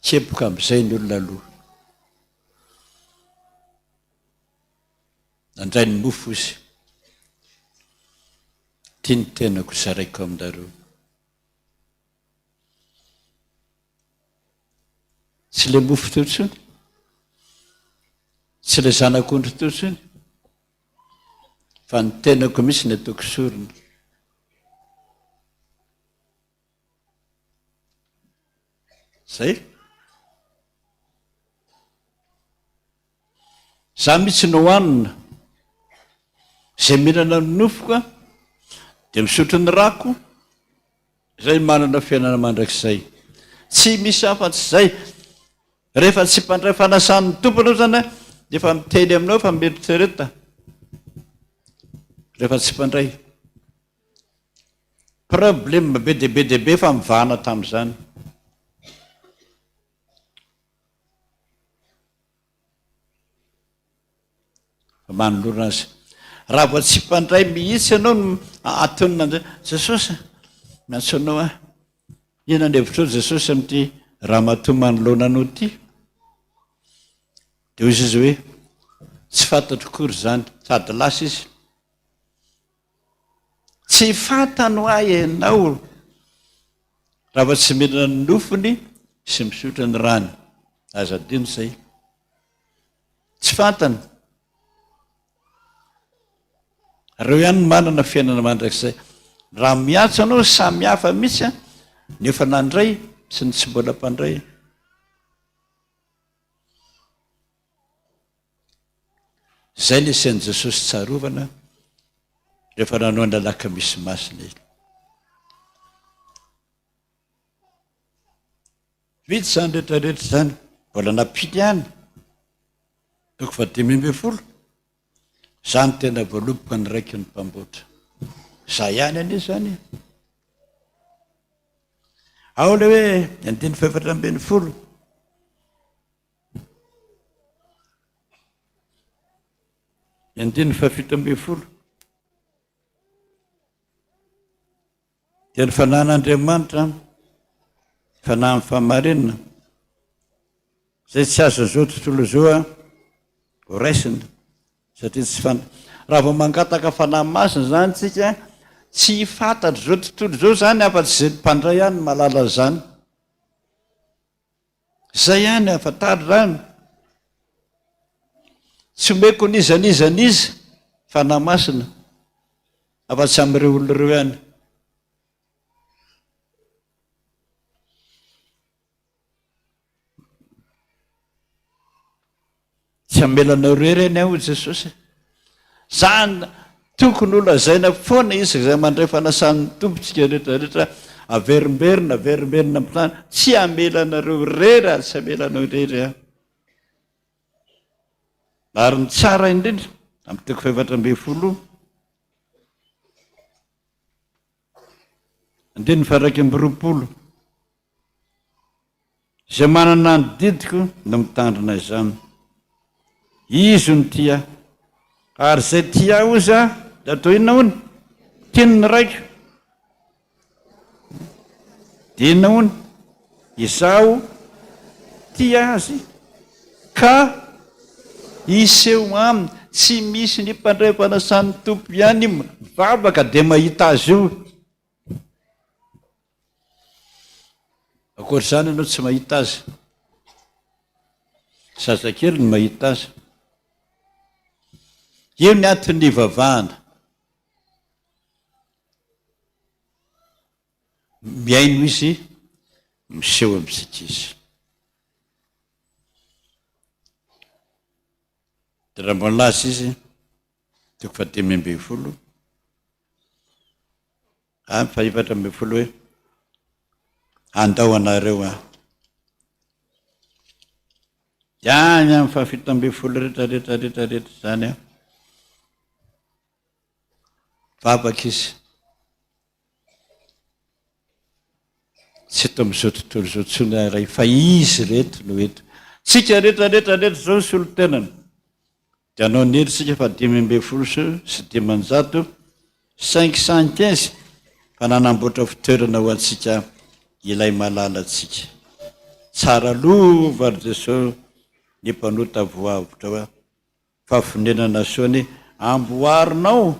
Tsepoka amin'izay ny olona aloha. Nandray ny mofo izy. Tia ny tenako zaraiko aminareo. Tsy le mofo teo tsony, tsy le zanak'ondry teo tsony, fa ny tenako mihitsy ny ataoko sorona. Zay. Za mihitsy no hohanina, izay mihinana ny nofoka dia misotro ny rako, izay manana fiainana mandrakizay. Tsy misy afa-tsy izay. Rehefa tsy mpandray fanasan'ny tompo anao zany dia efa miteny aminao fa mieritrereta. Rehefa tsy mpandray. Problème be dia be fa mivana tamin'izany. Manolona azy. Raha vao tsy mpandray mihitsy ianao no atonina an'izay. Jesosy, miantso anao Ina ny hevitrao Jesosy amin'ity raha matoa manoloana anao ity. Dia hoy izy hoe, tsy fantatro kory zany, sady lasa izy. Tsy fantano ahy ianao raha vao tsy mihinana ny nofony sy misotro ny rany. Aza adino izay. Tsy fantany. Reo ihany manana fiainana mandrakizay. Raha miantso anao samy hafa mihitsy nefa nandray sy ny tsy mbola mpandray. Izay ny isain'i Jesosy tsarovana rehefa nanao ny alakamisy masina izy. Vitsy zany rehetrarehetra zany, mbola napily ihany. 5:10. Zany tena voaloboka ny raiky ny mpamboatra. Za ihany anie zany. Ao le hoe 4:10. 7:10. Dia ny fanan'Andriamanitra, fanahy amin'ny fahamarinana, izay tsy azo zao tontolo zao ho raisina. Satria tsy raha vao mangataka fanahy masina zany tsika, tsy fantatro zao tontolo zao zany afa-tsy izay mpandray ihany malala zany. Zay ihany afatary zany. Tsy omeko nizanizaniza fanahy masina afa-tsy amin'ireo olona ireo ihany. Tsy amelanao rery any aho Jesosy. Zany tokony holazaina foana isaka izay mandray fanasan'ny tompontsika rehetrarehetra, averimberina amin'izany. Tsy amelanareo rery ary tsy amelanao rery aho. Ary ny tsara indrindra amin'ny 4:20. Andiny 2:20. izay manana ny didiko no mitandrina izany. Izy ny tia ary izay tia oza da atao inona hony tiany raiko dia inona hony izaho tia azy ka iseho aminy. Tsy misy ny mpandray mpanasany tompo ihany mivavaka dia mahita azy io. Akoatr'izany ianao tsy mahita azy, zazakely ny mahita azy. Io ny aton'ny ivavahana. Miaino izy miseho amin'izay izy. dia raha mbola laza izy 10 hoe andao anareo any amin'ny 17 rehetrarehetrarehetrarehetra zany vavaka izy tsy eto amin'izao tontolo izao tsony ray fa izy reto no eto. Tsika rehetrarehetrarehetra zao ny solotenana dia anao nery sika fa 5 sy 500 515 fa nanamboatra fitoerana ho antsika ilay malala antsika. Tsara lova ry Jesosy ny mpanota voavitra hoa fahafonenana soany amboarinao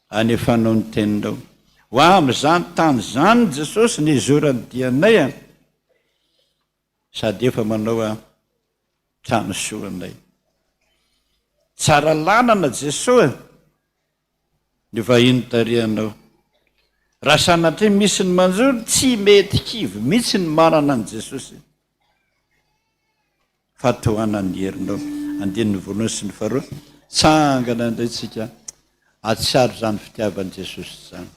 anefanao ny teninao. Ho amin'izany tany zany Jesosy ny izorany dianay sady efa manao trano soanay. Tsara lanana Jesosy ny vahiny tarihanao. Raha sanatria misy ny manjoro tsy mety kivy mihitsy ny marana an' Jesosy fa tohanany herinao. Andininy voalohany sy ny faharoa tsangana indray tsika atsiaro zany fitiavan'i Jesosy zany.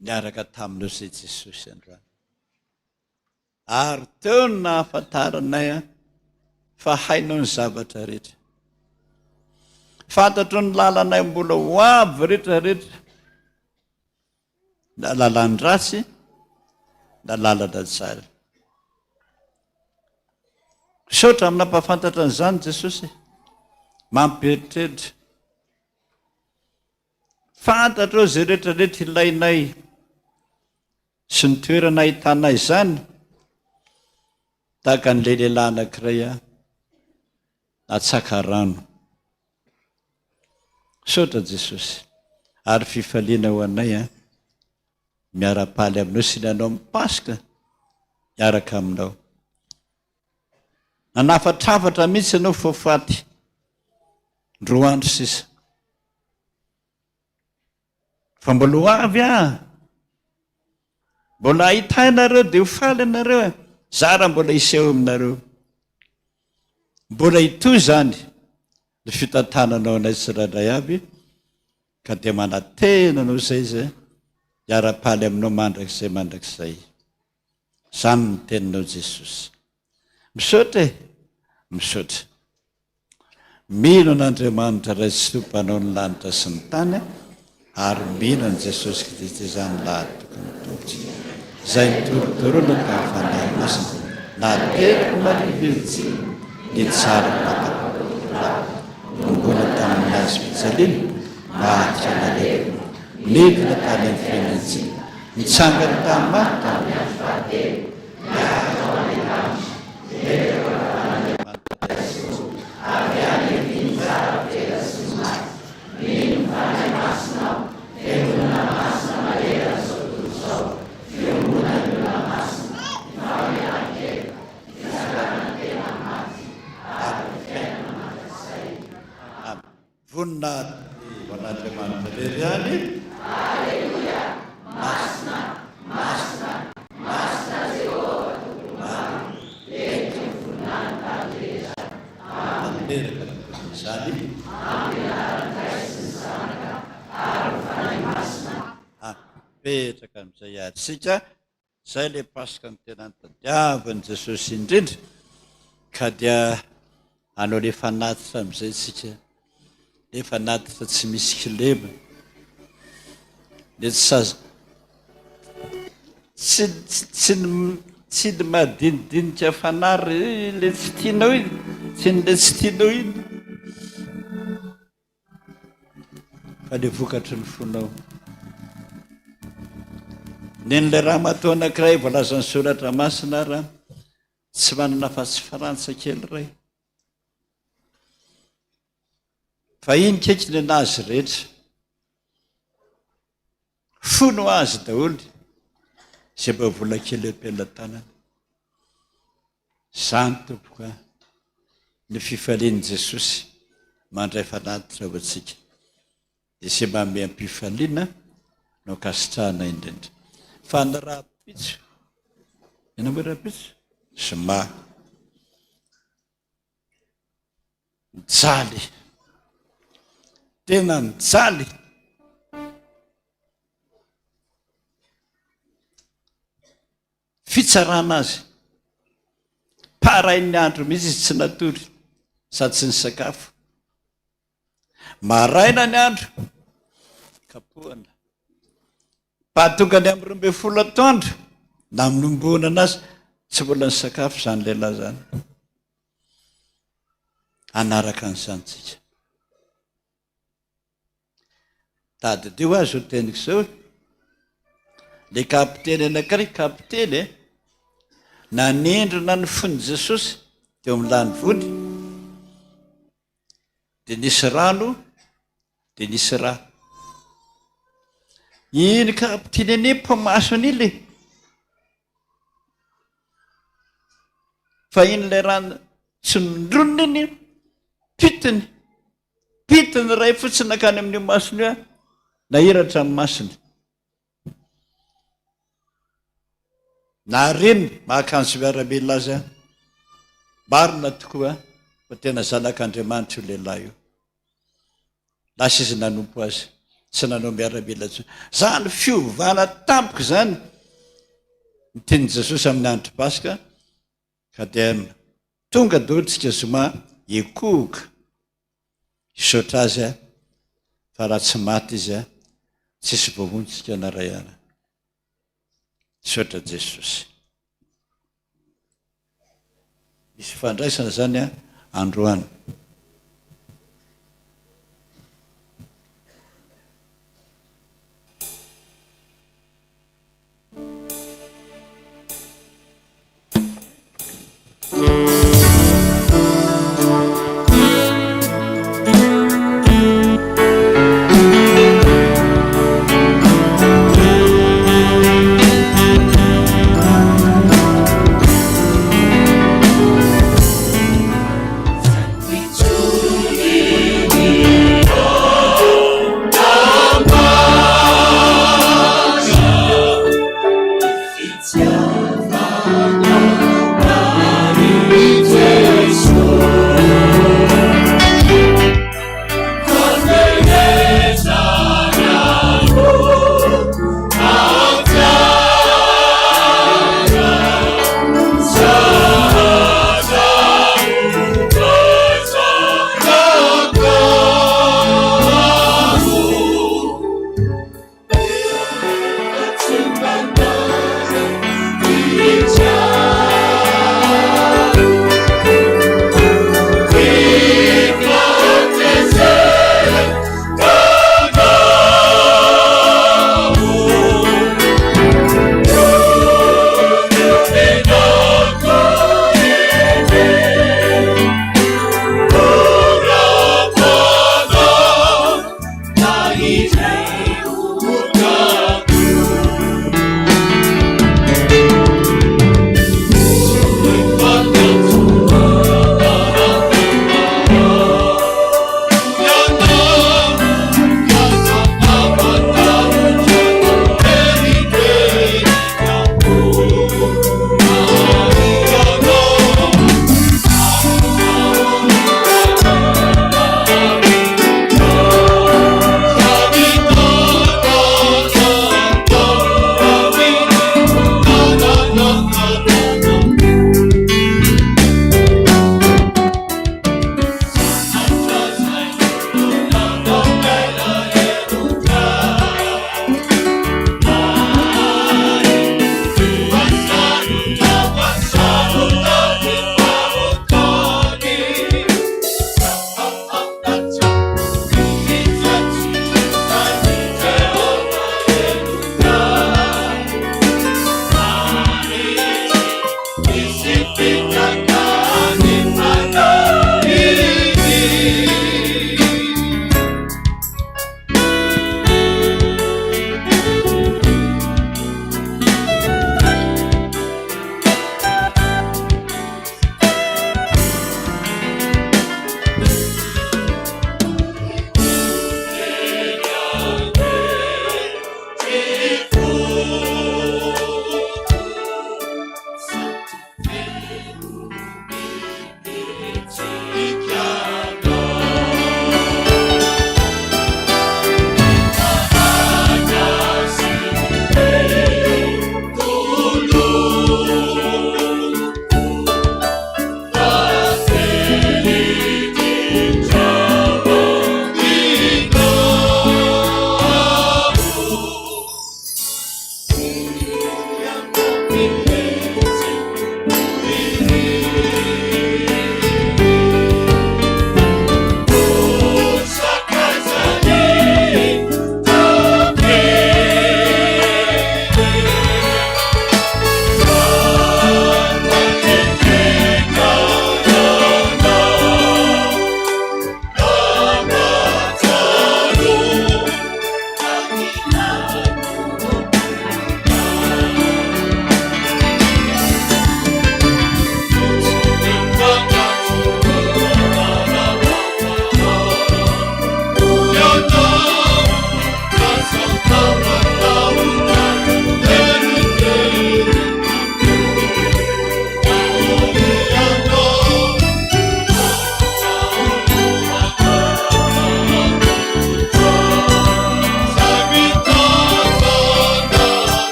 Niaraka taminao izay Jesosy androany. Ary teo ny nahafantaranay fa hainao ny zavatra rehetra. Fantatro ny lalanay mbola ho avy rehetrarehetra. Na lalan-drasy, na lalana tsara. Misaotra amina mpafantatra an'izany Jesosy, mampiheritreritra. Fantatro izay rehetrarehetra ilainay sy ny toerana ahitana izany, tahaka an'ilay lehilahy anankiray natsaka rano. Misaotra Jesosy, ary fifaliana ho anay miara-paly aminao sy nanao amin'ny Paska miaraka aminao. Nanafatrafatra mihitsy ianao foafaty roa andro sisa. Fa mbola ho avy mbola ahitainareo dia ho faly ianareo zara mbola hiseho aminareo. Mbola hitoy zany ny fitantananao anay tsirairay avy, ka dia manantena anao izay zay hiara-paly aminao mandrakizay. Zany ny teninao Jesosy. Misaotra misaotra. Mino n'Andriamanitra ray sy tompanao ny lanitra sy ny tany, ary mino an Jesosy Kristy izany lahatokony tompony. Izay nitorotoroana tamin'ny fanahy masina, nateriko marivirotsy ny tsara mbola tamin'ny azy fijaliana, mahatrika naleko midina tany amin'ny fiainantsy, mitsangana tamin'ny marika voninahity ho an'Andriamanitra rery any. Alleluia. Masina Jehova tompony, entiny voninahity tamin'ireza. Anerika izany. Amin'ny anarana sy ny zanaka ary ny fanahy masina. Petraka amin'izay atsika, izay ilay Paska ny tena nitadiavan'i Jesosy indrindra, ka dia hanao ilay fanatitra amin'izay tsika. Efa natitra tsy misy kilema, le tsy ny madinidinika fanary le tsy tianao iny, tsy ny le tsy tianao iny, fa le vokatry ny fonao. Nen'ilay raha matoa anankiray voalaza ny soratra masina raha tsy manana fa-tsy farantsa kely ray. Fa iny kaiky ny nazy rehetra, fono azy daholo izay mba vola kely am-pelantanana. Izany tompoko ny fifalian'i Jesosy mandray fanatitra ho antsika, izay manome am-pifaliana no kasitrahana indrindra. Fa ny raha-pitso, ianao hoe raha-pitso? Zoma mijaly, tena mijaly. Fitsarana azy parain'ny andro mihitsy izy tsy natory sady tsy ny sakafo. Maraina ny andro kapohana, pahatonga ny amin'ny 12 atoandro na minomboana anazy tsy mbola ny sakafo zany lehilahy zany. Anaraka an'izany tsika. Tadideo azy ho teniko izao, le kapiteny anankiray, kapiteny nanendrina ny fon'i Jesosy teo amin'ny lanivony, dia nisy rano, dia nisy rà. Iny kapiteny eny mpamasony iny le fa in'ilay rano tsy nondronony iny pitiny ray fotsiny nakany amin'io masony io a nahiratra amin'ny masony na reny mahakanjo miarabe laza marina tokoa fa tena zanak'Andriamanitra io lehilahy io lasa izy nanompo azy tsy nanao miarabe laza zany fiovana tampoka zany nyteny Jesosy amin'ny andro Paska ka dia tonga daolintsika zoma ekohoka isotra azy a fa raha tsy maty izy a tsisy voahontsika naray ara isotra Jesosy misy fandraisana zany a androany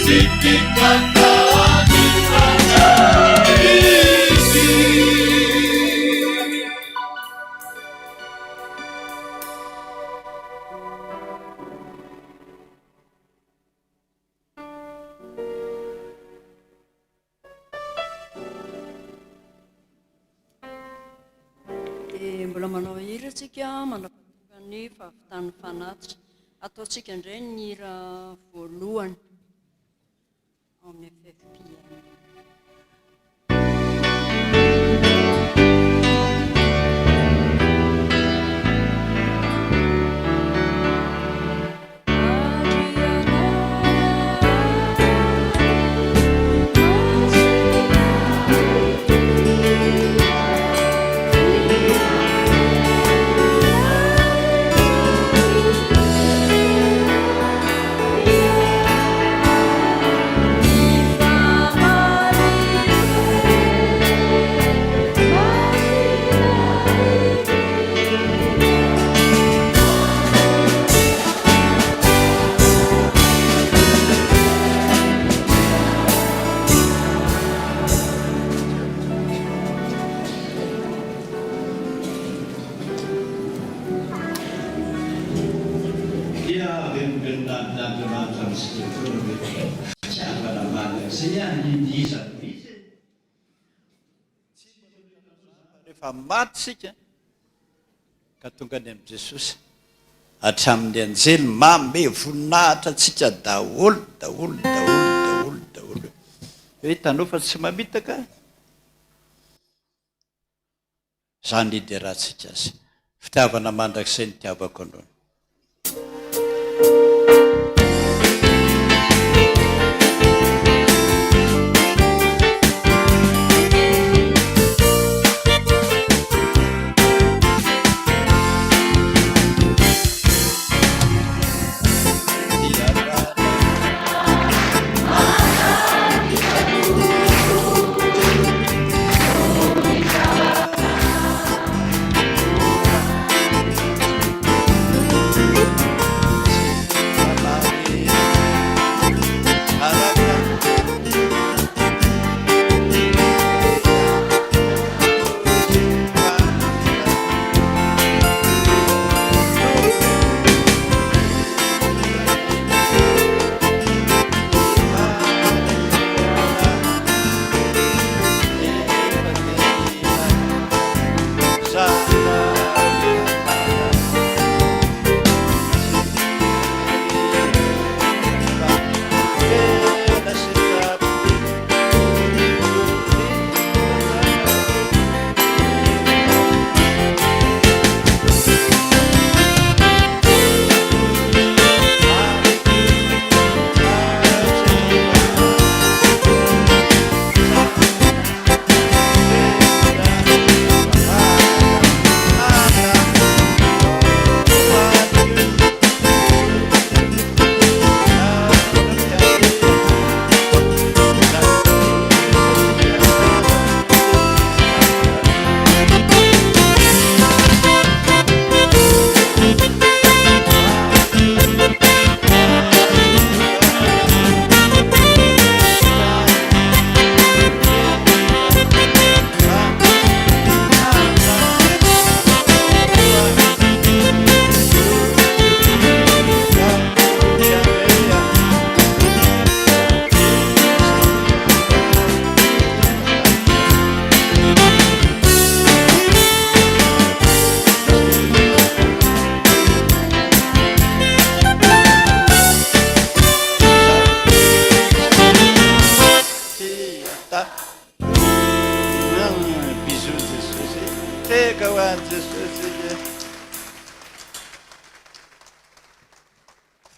Dia mbola manao hira antsika manapatonga ny fahavitan'ny fanatitra. Ataontsika indray ny hira voalohany ao amin'ny FFPM. Rehefa maty sika ka tonga any amin'i Jesosy hatramin'ny anjely mame voninahitra tsika daholo hoe hitanao fa tsy mamitaka zany lideratsika azy fitiavana mandrakizay ny tiavako anao.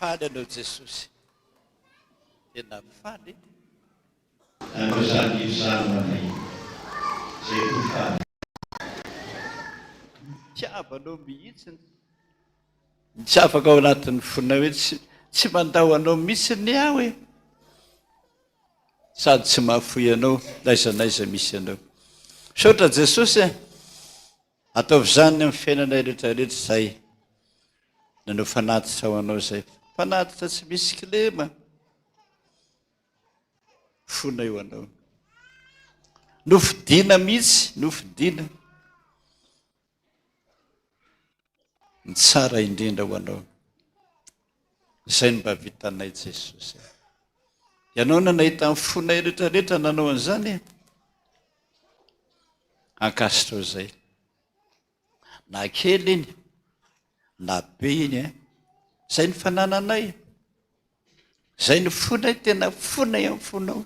Faly anao Jesosy, tena mifaly. Tiavanao mihitsy, tsy afaka ao anatin'ny fonina hoe tsy mandao anao mihitsy ny aho hoe sady tsy mahafoy anao naizanaiza misy anao. Misaotra Jesosy ataovy zany amin'ny fiainanay rehetrarehetra izay nanao fanatitra ho anao izay. Fanatitra tsy misy kilema, fona eo anao. Nofidiana mihitsy, nofidiana. Ny tsara indrindra ho anao. Izay no mba vitanay Jesosy. Ianao na nahita ny fonay rehetrarehetra nanao an'izany, ankasitrao izay. Na kely iny, na be iny, izay ny fanananay. Izay ny fonay, tena fonay amin'ny fonao.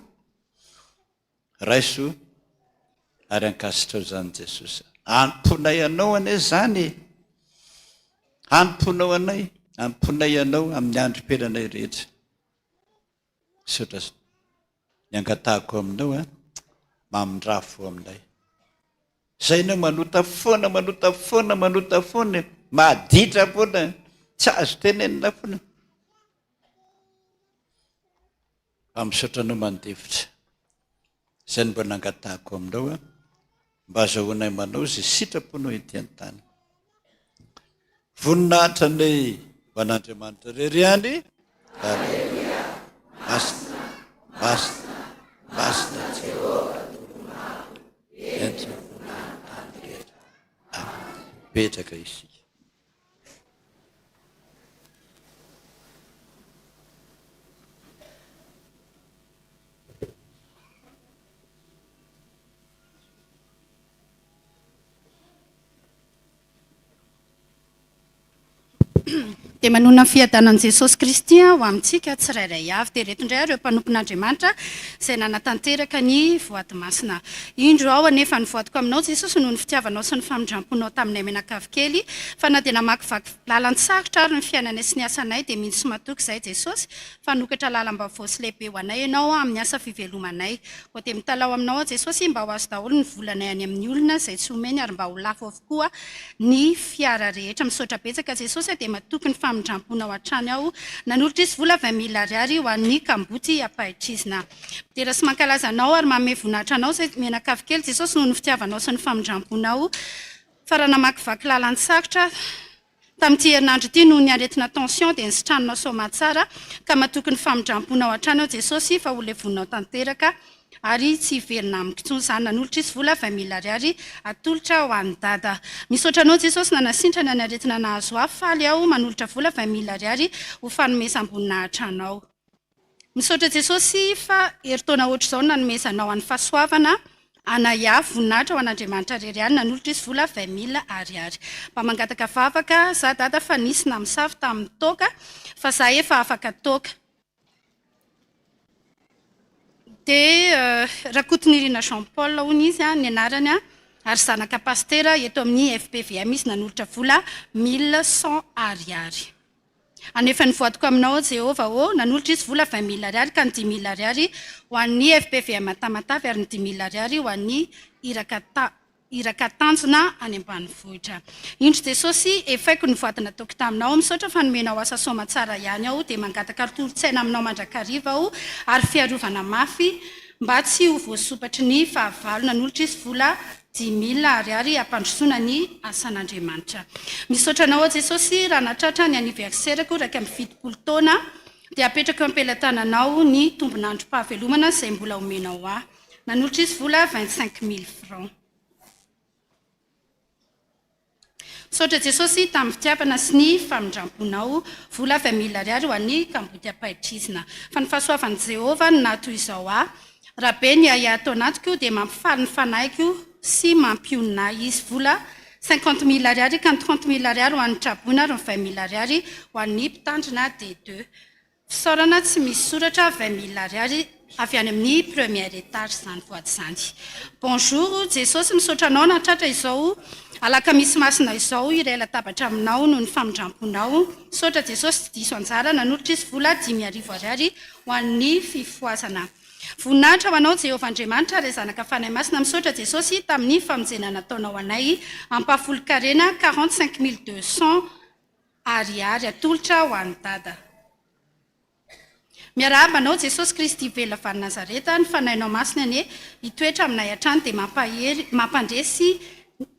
Raiso, ary ankasitrao izany Jesosy. Amponay anao ane izany. Amponao anay, amponay anao amin'ny androm-piainanay rehetra. Sotra ny angatahako aminao mamindrafo aminay. Izay no manota foana, manota foana, manota foana, maditra foana, tsy azo tenenina foana. Misaotra anao mandevitra. Izay no mba nangatahako aminao mba azahoanay manao izay sitraponao ety an-tany. Voninahitra ny ho an'Andriamanitra rery-any. Basta, basta, basta Jehova tolomaro. Endra petraka isika. Dia manona ny fiadanan'i Jesosy Kristy ho amintsika tsirairay avy. Dia reto indray ireo mpanompon'Andriamanitra izay nanatanteraka ny voady masina. Indro ao anefa ny voadiko aminao Jesosy noho ny fitiavanao sy ny famindramponao taminay menakavy kely, fa na dia namakivaky lalan-tsarotra ary ny fiainanay sy ny asanay dia mihitsy sy matoky izay Jesosy, fa nokatra lalam-baovao sy lehibe ho anay ianao amin'ny asa fivelomanay. Koa dia mitalao aminao Jesosy mba ho azo daholo ny volanay any amin'ny olona izay tsy omeny ary mba ho lafo avokoa ny fiara rehetra. Misaotra betsaka Jesosy dia matoky ny famindrampoana ao an-trany aho, nanolotra izy vola 20,000 ariary ho an'ny kamboty ampahitrizina. Tera sy mankalaza anao ary manome voninahitra anao izay menakavy kely Jesosy noho ny fitiavanao sy ny famindrampoana ao, fa raha namakivaky lalan-tsarotra tamin'ity herinandro ity noho ny aretina tension dia nisitranonao soamantsara ka matoky ny famindrampoana ao an-trany ao Jesosy fa ho levonao tanteraka ary tsy hiverina amiko intsony izany. Nanolotra izy vola 20,000 ariary atolotra ho an'ny dada. Misaotra anao Jesosy nanasintrana ny aretina nahazo afaly aho manolotra vola 20,000 ariary ho fanomesa-boninahitra anao. Misaotra Jesosy fa heritaona ohatr'izao nanomezanao an'ny fahasoavana anaya voninahitra ho an'Andriamanitra rery-any, nanolotra izy vola 20,000 ariary. Mba mangataka vavaka za dada fa nisy namosavy tamin'ny toaka fa za efa afaka toaka. Dia Rakotonirina Jean Paul hono izy ny anarany ary zanaka pastera eto amin'ny FPVM izy nanolotra vola 1,100 ariary. Anefa ny voadiko aminao Jehova nanolotra izy vola 20,000 ariary ka ny 10,000 ariary ho an'ny FPVM Tamatavy ary ny 10,000 ariary ho an'ny Irakatanjona any ambanivohitra. Indro Jesosy efaiko ny voady nataoko taminao, misaotra fa nomenao asa soamantsara ihany aho dia mangataka toro-tsaina aminao mandrakariva aho ary fiarovana mafy mba tsy ho voasopatry ny fahavalo. Nanolotra izy vola 10,000 ariary ampandrosoana ny asan'Andriamanitra. Misaotra anao Jesosy raha natratra ny aniverserako raika amin'ny 70 taona dia apetraka eo am-pelantananao ny tombonandrom-pahavelomana izay mbola omenao ahy. Nanolotra izy vola 25,000 francs. Misaotra Jesosy tamin'ny fitiavana sy ny famindramponao vola 20,000 ariary ho an'ny kamboty ampahitrizina. Fa ny fahasoavan'i Jehova no natoy izao ahy, raha be ny aia atao anatiko dia mampifaly ny fanaiko sy mampionina izy vola 50,000 ariary ka ny 30,000 ariary ho an'ny trabona ary ny 20,000 ariary ho an'ny mpitandrina D2. Fisaorana tsy misy soratra 20,000 ariary avy any amin'ny premier étage izany voady izany. Bonjour Jesosy, misaotra anao natratra izao alaka misy masina izao iray latabatra aminao noho ny famindramponao. Misaotra Jesosy tsy diso anjara, nanolotra izy vola 10,000 ariary ho an'ny fifoazana. Voninahitra ho anao Jehovah Andriamanitra ry zanaka fanahy masina. Misaotra Jesosy tamin'ny famonjena nataonao anay ampahafolo-karena 45,200 ariary atolotra ho an'ny dada. Miarahaba anao Jesosy Kristy Vela Vary Nazareta, ny fanahinao masina anie hitoetra aminay hatrany dia mampandresy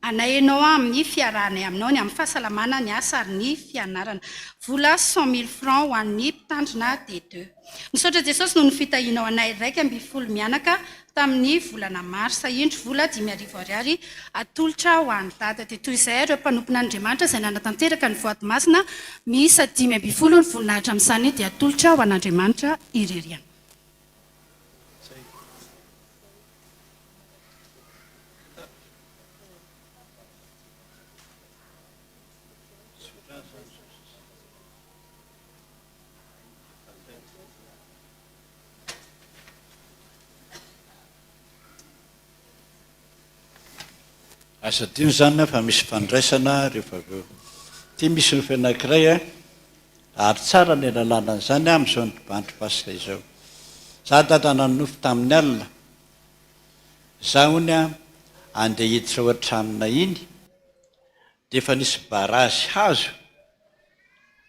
anaenao amin'ny fiarahana aminao ny amin'ny fahasalamana ny asa ary ny fianarana. Vola 100,000 francs ho an'ny mpitandrina D2. Misaotra Jesosy noho ny fitahinao anay 2 mianaka tamin'ny volana marsa indro vola 5,000 ariary atolotra ho an'ny dada. Dia toy izay ireo mpanompon'Andriamanitra izay nanatanteraka ny voady masina miisa 5,000 ny voninahitra amin'izany dia atolotra ho an'Andriamanitra ireriana. Asa dino zany fa misy fandraisana rehefa avy eo. Ty misy ny fenankiray ary tsara ny lalàna zany amin'izao ny bandro pasika izao. Za tata nanofy tamin'ny alina. Za hony andeha hiditra ao an-tranona iny dia efa nisy barazy hazo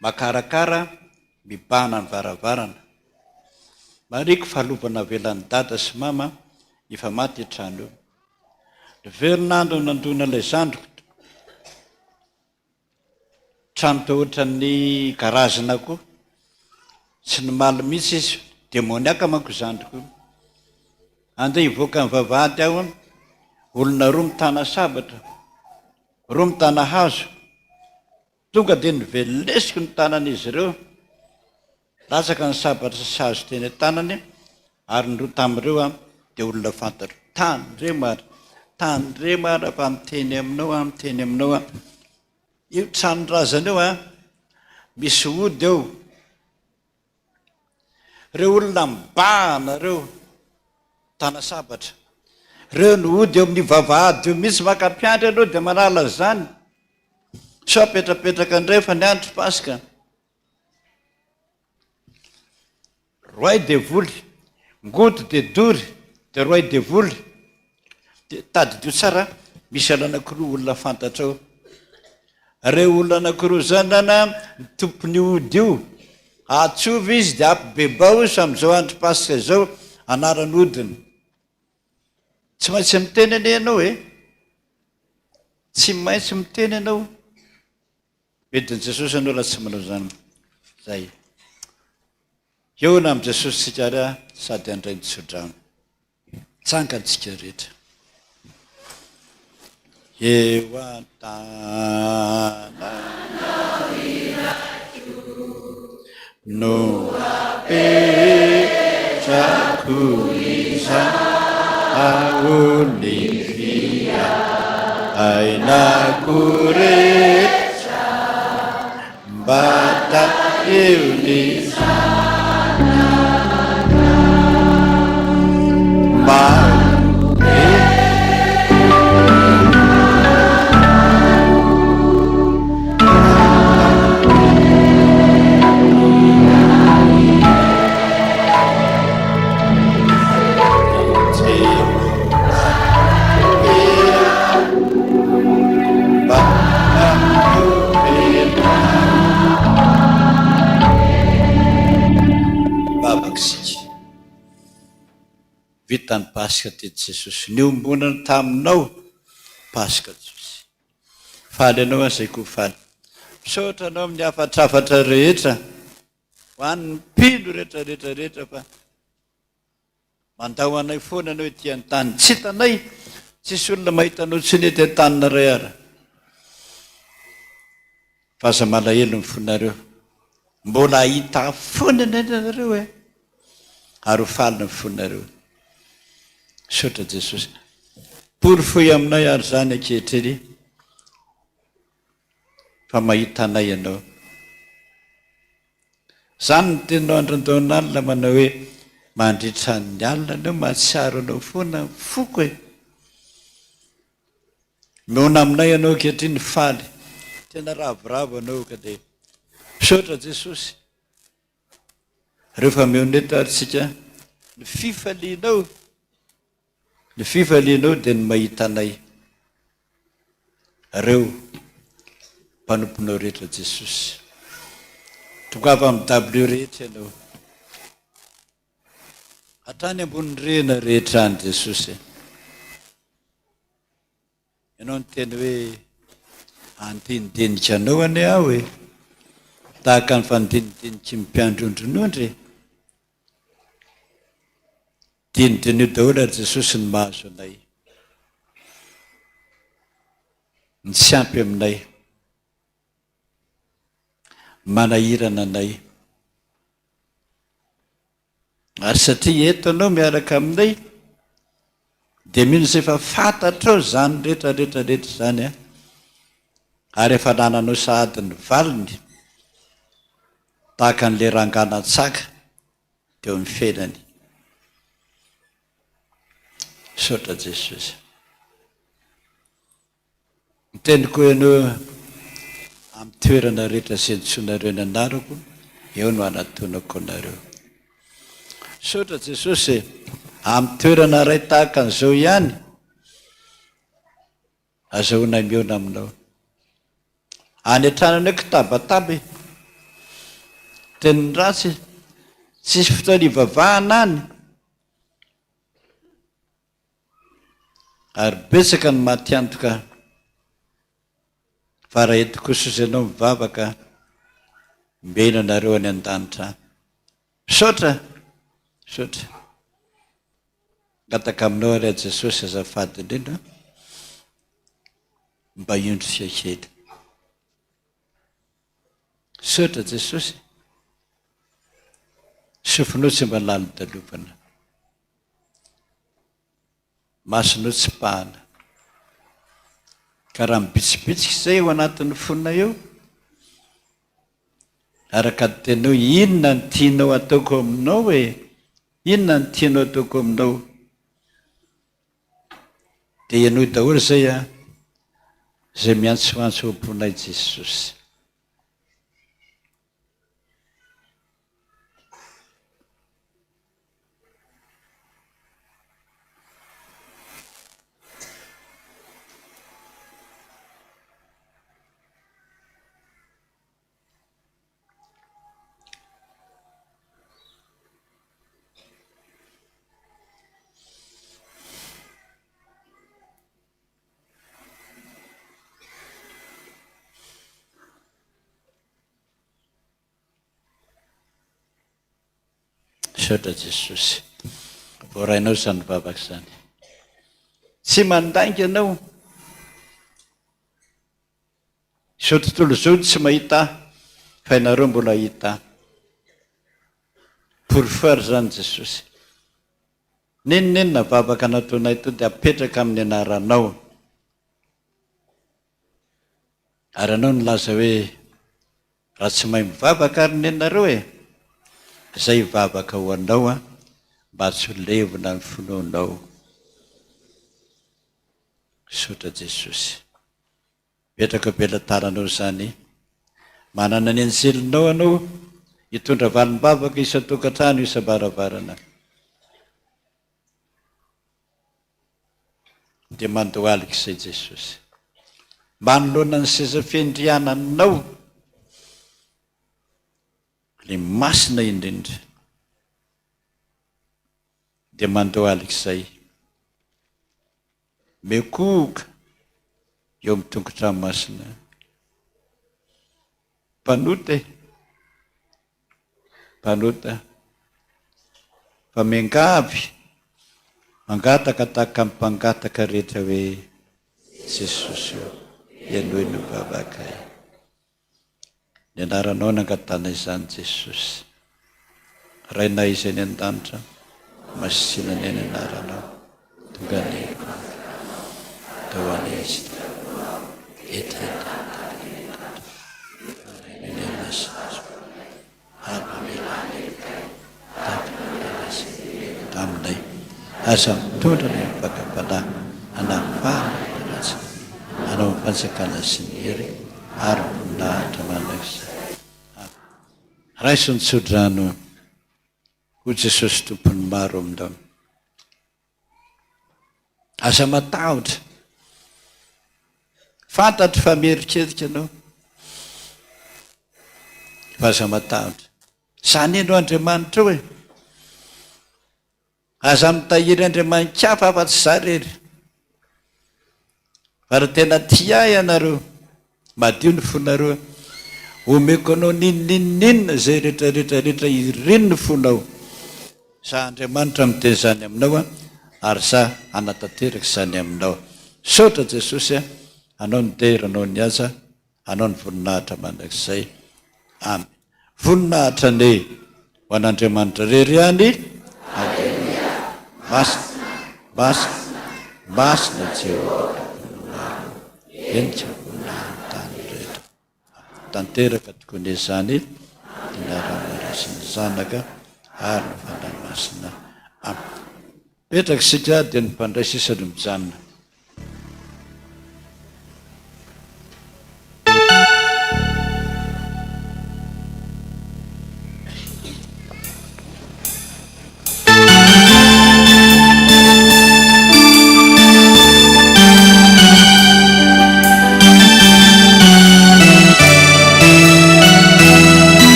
makarakara mibahana ny varavarana. Mariko falovana velan'ny dada sy mama efa maty trano io. Verinandro nandona ilay zandriko trano tao ohatran'ny garazina koa tsy nimaly mihitsy izy demoniaka manko zandriko andeha hivoaka ny vavahady aho olona roa mitana sabatra roa mitana hazo tonga dia nivelesiko ny tanan'izy ireo latsaka ny sabatra sy hazo teny tanany ary ny roa tamin'ireo dia olona fantatra tandremara fa miteny aminao io tranorazana eo misy ody eo reo olona mibahana reo tana sabatra reo ny ody eo amin'ny vavahady io mihitsy makapiandry anao dia manala zany so apetrapetraka indray fa ny andro pasika roay de voly ngoto de dory de roay de voly dia tadidio tsara misy anankiroa olona fantatra ao reo olona anankiroa zanana tompony ody io atsovy izy dia apibebao izy amin'izao andro pasika izao anarany odiny tsy maintsy miteny ane ianao tsy maintsy miteny ianao mediny Jesosy anao raha tsy manao zany zay eo na amin'i Jesosy tsika sady andray nitsodrano tsangantsika rehetra eo an-tana no apetrako aony fia ainako rehetra mbata eo ny vitany pasika tety Jesosy niombonana taminao pasika Jesosy faly anao azay koa faly misaotra anao amin'ny afatrafatra rehetra ho an'ny mpino rehetrarehetrarehetra fa mandao anay foana anao ety an-tany tsy hitanay tsisy olona mahitanao tsy nety an-tanina ray ara fa aza malahelo ny fonareo mbola hita foana nanareo ary ho faly ny fonareo misaotra Jesosy pory foy aminay ary zany ankehitriny fa mahita anay ianao zany ny teninao androndoan'alina manao hoe mandritra ny alina anao mahatsiaro anao foana foko mihona aminay ianao ankehitriny faly tena ravoravo anao ka dia misaotra Jesosy rehefa mihoneta arytsika ny fifalianao dia ny mahita anay reo mpanomponao rehetra Jesosy tongava amin'ny W rehetra ianao hatrany ambony rena rehetra any Jesosy ianao itanao ny teny hoe andinidinika anao ane aho hoe tahaka ny fandinidiniky ny mpiandrondronondry dinidinio daholo ary Jesosy ny mahazo anay ny tsy ampy aminay manahirana anay ary satria eto anao miaraka aminay dia mino izay efa fantatrao zany rehetrarehetrarehetra zany a ary efa nananao sahady ny valiny tahaka n'le rangana-tsaka dia eo mifenany saotra Jesosy niteniko ianao amin'ny toerana rehetra izay nitsoinareo ny anarako eo no anatonako anareo saotra Jesosy amin'ny toerana ray tahaka an'izao ihany azahoanay miona aminao any an-tranany hoe kitabataba teniny ratsy tsisy fotoana ivavahana any ary betsaka ny mahatiantoka fa raha eto kosa ianao mivavaka mbeno anareo any an-danitra saotra saotra ngataka aminao ary a Jesosy azafady indrindra mba indro fiakely saotra Jesosy sofinao tsy mba lalo dalovana masonao tsy pahana ka raha mibitsibitsika izay eo anatin'ny fonina eo araka tenao inona ny tianao ataoko aminao hoe inona ny tianao ataoko aminao dia ianao daholo zay a zay miantsoantso amponay Jesosy saotra Jesosy voarainao zany vavaka zany tsy mandainga ianao izao tontolo izao tsy mahita fa ianareo mbola hita pourfeur zany Jesosy ninonina vavaka nataonay to dia apetraka amin'ny anaranao ary anao nilaza hoe raha tsy mahay mivavaka ary ny anareo izay vavaka ho anao a mba tsy ho levona ny fonoanao saotra Jesosy petraka belataranao zany manana ny anjelinao anao hitondra valim-bavaka isa-tokantrano isa-baravarana dia mandohalika izay Jesosy manoloana ny seza fiandriananao le masina indrindra dia mandohalika izay mekoka eo amin'ny tongotra masina mpanota fa miangavy mangataka tahaka amin'ny mpangataka rehetra hoe Jesosy io ianao no vavaka ny anaranao nangatana izany Jesosy rainay izay ny an-danitra masinany ny anaranao tonga ny tao an'izy aminay aza mitondra ny mivakam-panahy anafahana anao mpanjakana sy ny hery ary voninahitra manaiza raiso nitsodrano ho Jesosy tompony maro aminao aza matahotra fantatro fa mieritrerika anao fa aza matahotra zany eno Andriamanitra hoe aza mitahiry Andriamanitra hafa afa-tsy zarery fa raha tena tia ianareo madio ny fonareo omeko anao ninninninna zay rehetrarehetrarehetra ireny ny fonao sa Andriamanitra miteny zany aminao ary sa anatanteraka zany aminao. Saotra Jesosy anao ny tera, anao ny asa, anao ny voninahitra mandrakizay. Amen. Voninahitra ne ho an'Andriamanitra rery any. Masina Jehovah enitra tany rehetra. Tanteraka tokony izany dinarana sy ny zanaka ary ny fanamasina. Petraka sika dia ny mpandray sisany mijanona.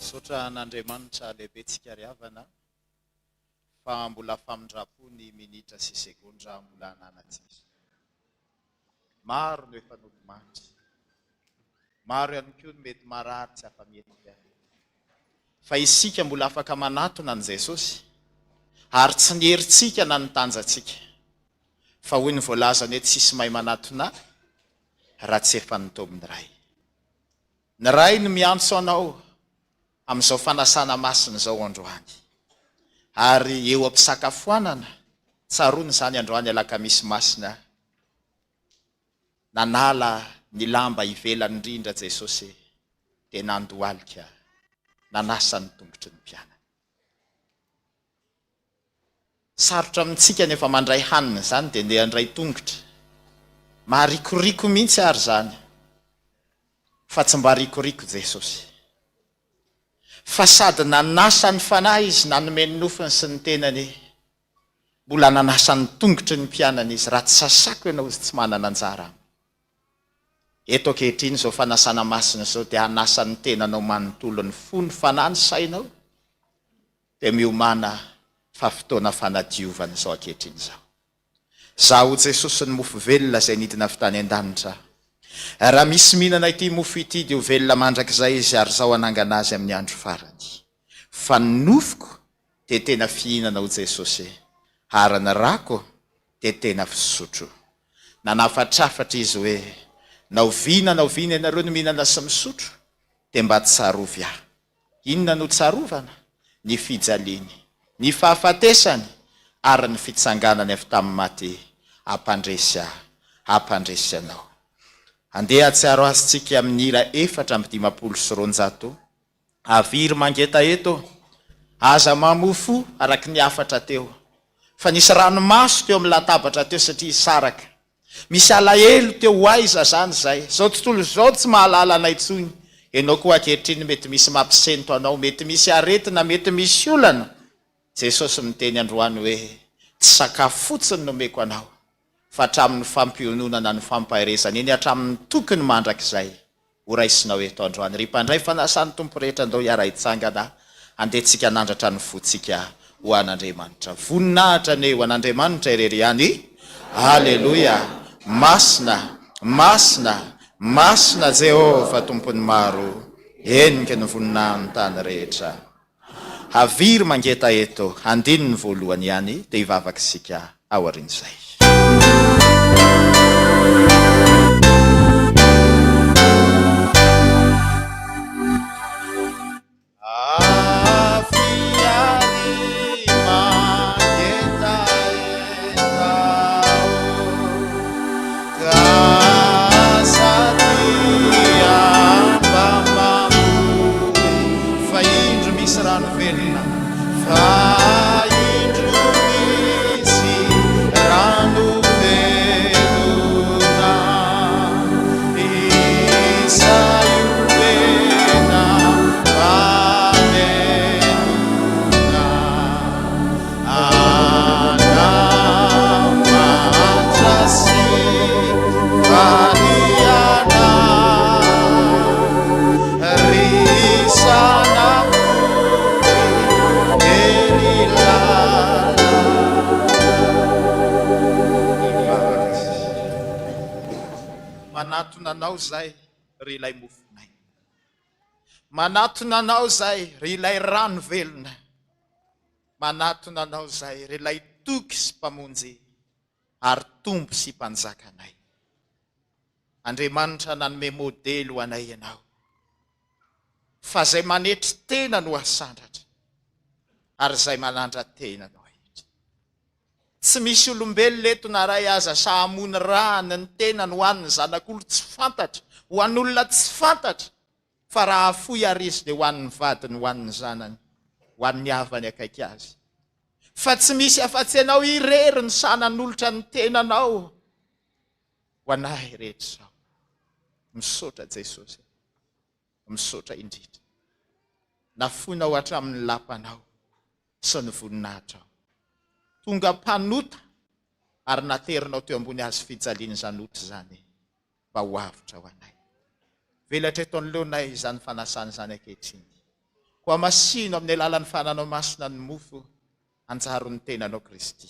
Sotra an'Andriamanitra lehibe tsika ry havana fa mbola famindrapo ny minitra sy segondra mbola ananatsika. Maro no efa nodimanitra. Maro ihany koa no mety marary tsy afa-mietika. Fa isika mbola afaka manatona an' Jesosy ary tsy nieritsika na nitanjatsika. Fa hoy ny voalazany hoe tsisy mahay manatona raha tsy efa nitomy ny ray. Ny ray no miantso anao amin'izao fanasana masina izao androany. Ary eo am-pisakafoanana, tsarony izany androany alakamisy masina, nanala ny lamba ivelany indrindra Jesosy dia nandohalika, nanasa ny tongotry ny mpianany. Sarotra amintsika nefa mandray hanina izany dia ndeha handray tongotra. Maharikoriko mihitsy ary zany, fa tsy mba rikoriko Jesosy. Fa sady nanasa ny fanahy izy, nanome ny nofiny sy ny tenany, mbola nanasa ny tongotry ny mpianany izy, raha tsy sasako ianao izy tsy manana anjara. Eto ankehitriny izao fanasana masina izao dia hanasa ny tenanao manontolo ny fony fanahy ny sainao, dia miomana fa fotoana fanadiovana izao ankehitriny izao. Zaho Jesosy ny mofo velona izay nidina avy tany an-danitra. Raha misy mihinana ity mofo ity dia ho velona mandrakizay izy, ary zao hanangana azy amin'ny andro farany. Fa ny nofoko dia tena fihinana ho Jesosy, ary ny rako dia tena fisotro. Nanafatrafatra izy hoe, na oviana ianareo no mihinana sy misotro, dia mba tsarovy aho. Inona no tsarovana? Ny fijaliany, ny fahafatesany, ary ny fitsanganany avy tamin'ny maty, hampandresy anao. Andeha atsiaro azitsika amin'ny hira 4:520. Aviry mangeta eto, aza mamofo araky ny afatra teo. Fa nisy ranomaso teo amin'ny latabatra teo satria saraka. Misy alahelo teo ho aiza zany zay. Zao tontolo zao tsy mahalala anay tsony. Ianao koa ankehitriny mety misy mampisento anao, mety misy aretina, mety misy olana. Jesosy miteny androany hoe, tsy sakafo fotsiny nomeko anao, fa hatramin'ny fampiononana ny fampaherezana iny, hatramin'ny tokony mandrakizay ho raisinao eto androany. Ry mpandray fanasany tompo rehetra andao hiara hitsangana, andehantsika nandratra ny fotsika ho an'Andriamanitra. Voninahitra ne ho an'Andriamanitra irery ihany. Haleluya. Masina, masina, masina Jehova tompony maro, enika ny voninahiny tany rehetra. Haviry mangeta eto, andiny ny voalohany ihany, dia hivavaka isika ao aorian'izay. Manatonanao zay ry ilay mofonay. Manatonanao zay ry ilay rano velona. Manatonanao zay ry ilay toky sy mpamonjy ary tompo sy mpanjakanay. Andriamanitra nanome modely ho anay ianao, fa zay manetry tena no asandratra, ary zay manandra tena no ahitra. Tsy misy olombelona eto naray aza sa hamony rany ny tena no hoan'ny zanak'olo tsy fantatra, ho an'olona tsy fantatra, fa raha foy ary izy dia ho an'ny vadiny, ho an'ny zanany, ho an'ny havany akaiky azy. Fa tsy misy afa-tsy anao irery ny sanan'olotra ny tenanao. Ho anay rehetra zao, misaotra Jesosy, misaotra indrindra. Nafonao hatramin'ny lapanao sy ny voninahitrao. Tonga mpanota ary naterinao teo ambony azy fijaliany zanota zany mba ho avitra ho anay. Velatra eto anoloanay izany fanasana izany ankehitriny. Koa masino amin'ny alalan'ny fananao masina ny mofo, antsaharo ny tenanao Kristy.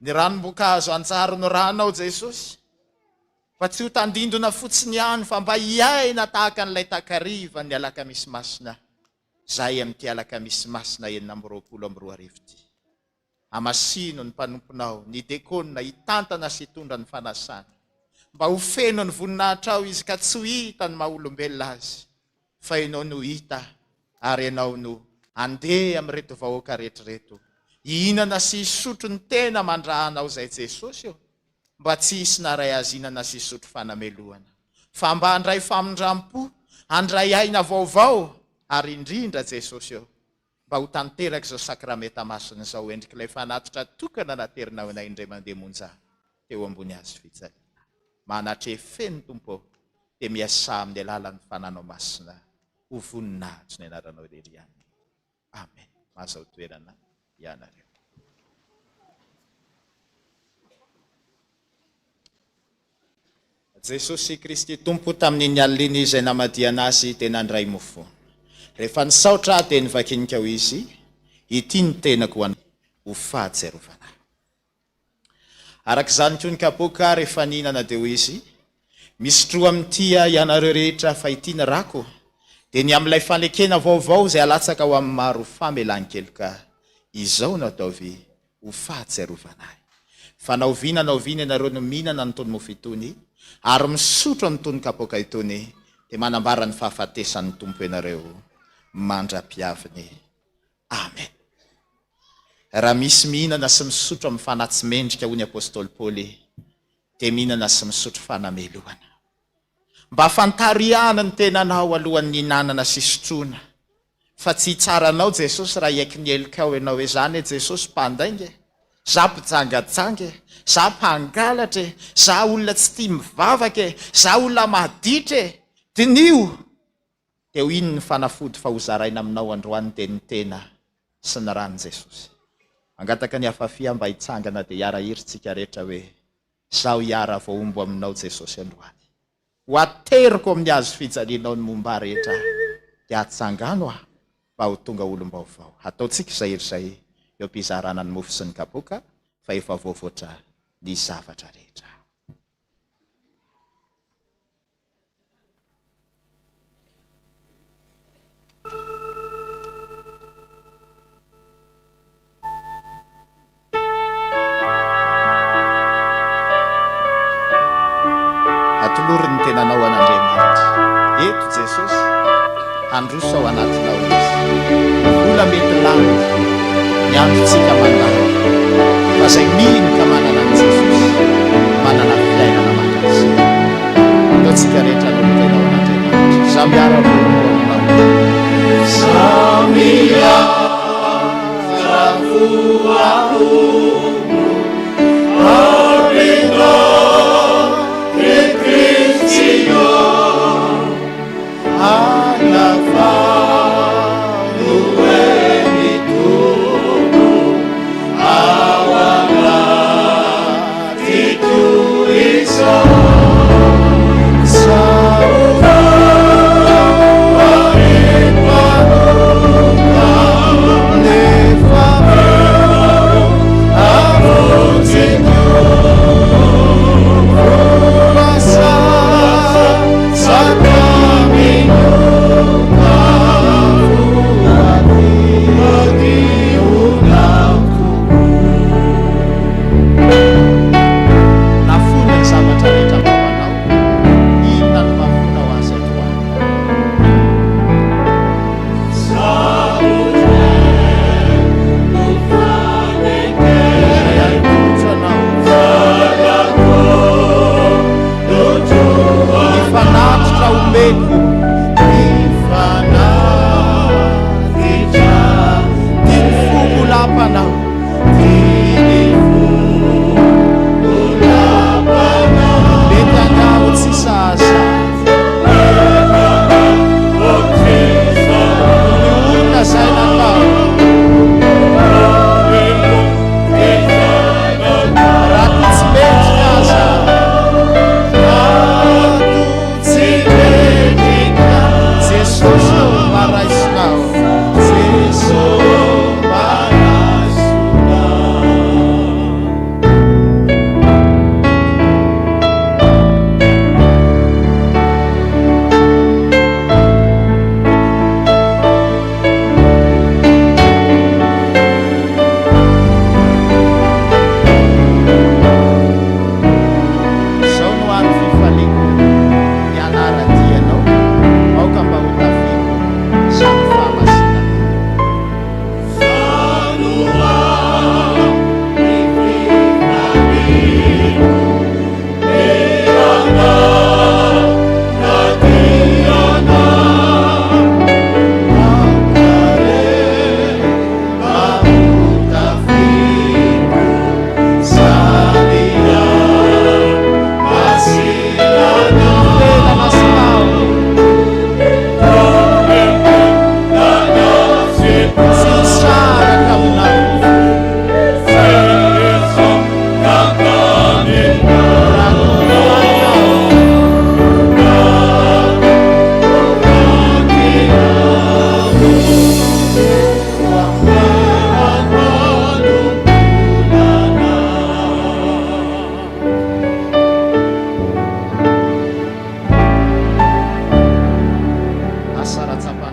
Ny ranom-boankazo antsaharo ny ranao Jesosy, fa tsy ho tandindona fotsiny ihany fa mba hiaina tahaka n'ilay takariva ny alakamisy masina, zay amin'ity alakamisy masina 2024 ty. Amasino ny mpanomponao, ny dekona hitantana sy hitondra ny fanasana, mba ho feno ny voninahitra ao izy ka tsy ho hita ny maha-olombelona azy, fa ianao no hita ary ianao no andeha amin'reto vahoaka rehetrareto, hihinana sy hisotro ny tena mandrahanao zay Jesosy eo, mba tsy hisy naray azy hinana sy hisotro fanamelohana, fa mba handray famindrampo, handray aina vaovao, ary indrindra Jesosy eo, mba ho tanteraka izao sakramenta masina izao endrik'ilay fanatitra tokana naterinao anay indray mandeha monja teo ambony azy fijaliana. Manatre feno Tompo, dia miasa amin'ny alalan'ny fananao masina, ho voninahitra ny anaranao irery ihany. Amen. Mazao toerana ianareo. Jesosy Kristy Tompo, tamin'iny alina izay namadiana azy tena andray mofo. Rehefa nisaotra dia nivakinika ho izy, ity ny tenako ho fahatsiarovana. Arak'izany koa ny kapoka rehefa nihinana dia ho izy, misotro amin'ity ianareo rehetra fa ity ny rako, dia ny amin'ilay fanekena vaovao izay alatsaka ho amin'ny maro famelan-kely ka izao no ataovy ho fahatsiarovana. Fa naoviana ianareo no mihinana n'itony mofo itony, ary misotro amin'itony kapoka itony, dia manambara ny fahafatesan'ny Tompo ianareo mandra-piaviny. Amen. Raha misy mihinana sy misotro amin'ny fanatsy mendrika hoy ny apôstôly Paoly, dia mihinana sy misotro fanamelohana. Mba fantariana ny tenanao alohan'ny hinanana sy sotroana, fa tsy hitsaranao Jesosy raha iaiky ny elikao ianao hoe zany Jesosy mpandainga, za mpijangajange, za mpangalatre, za olona tsy tia mivavaka, za olona maditra, dinio. Dia ho ino ny fanafody fa ho zaraina aminao androany dia ny tena sy ny rany Jesosy. Angataka ny afafia mba hitsangana dia hiara-hirintsika rehetra hoe zaho hiara vaombo aminao Jesosy androany. Ho ateriko amin'ny azo fijalianao ny momba rehetra, dia hatsangano aho mba ho tonga olom-baovao. Ataontsika izay izay eo am-pizarana ny mofo sy ny kapoka, fa efa voavoatra ny zavatra rehetra. Atolory ny tenanao an'Andriamanitra. Eto Jesosy, handroso ao anatinao izy. Vola mety lany, ny androntsika mandalo. Fa izay mino ka manana an Jesosy, manana fiainana mandrasa. Ataontsika rehetra no tenao an'Andriamanitra. Za miara voa aminao. Za miara voa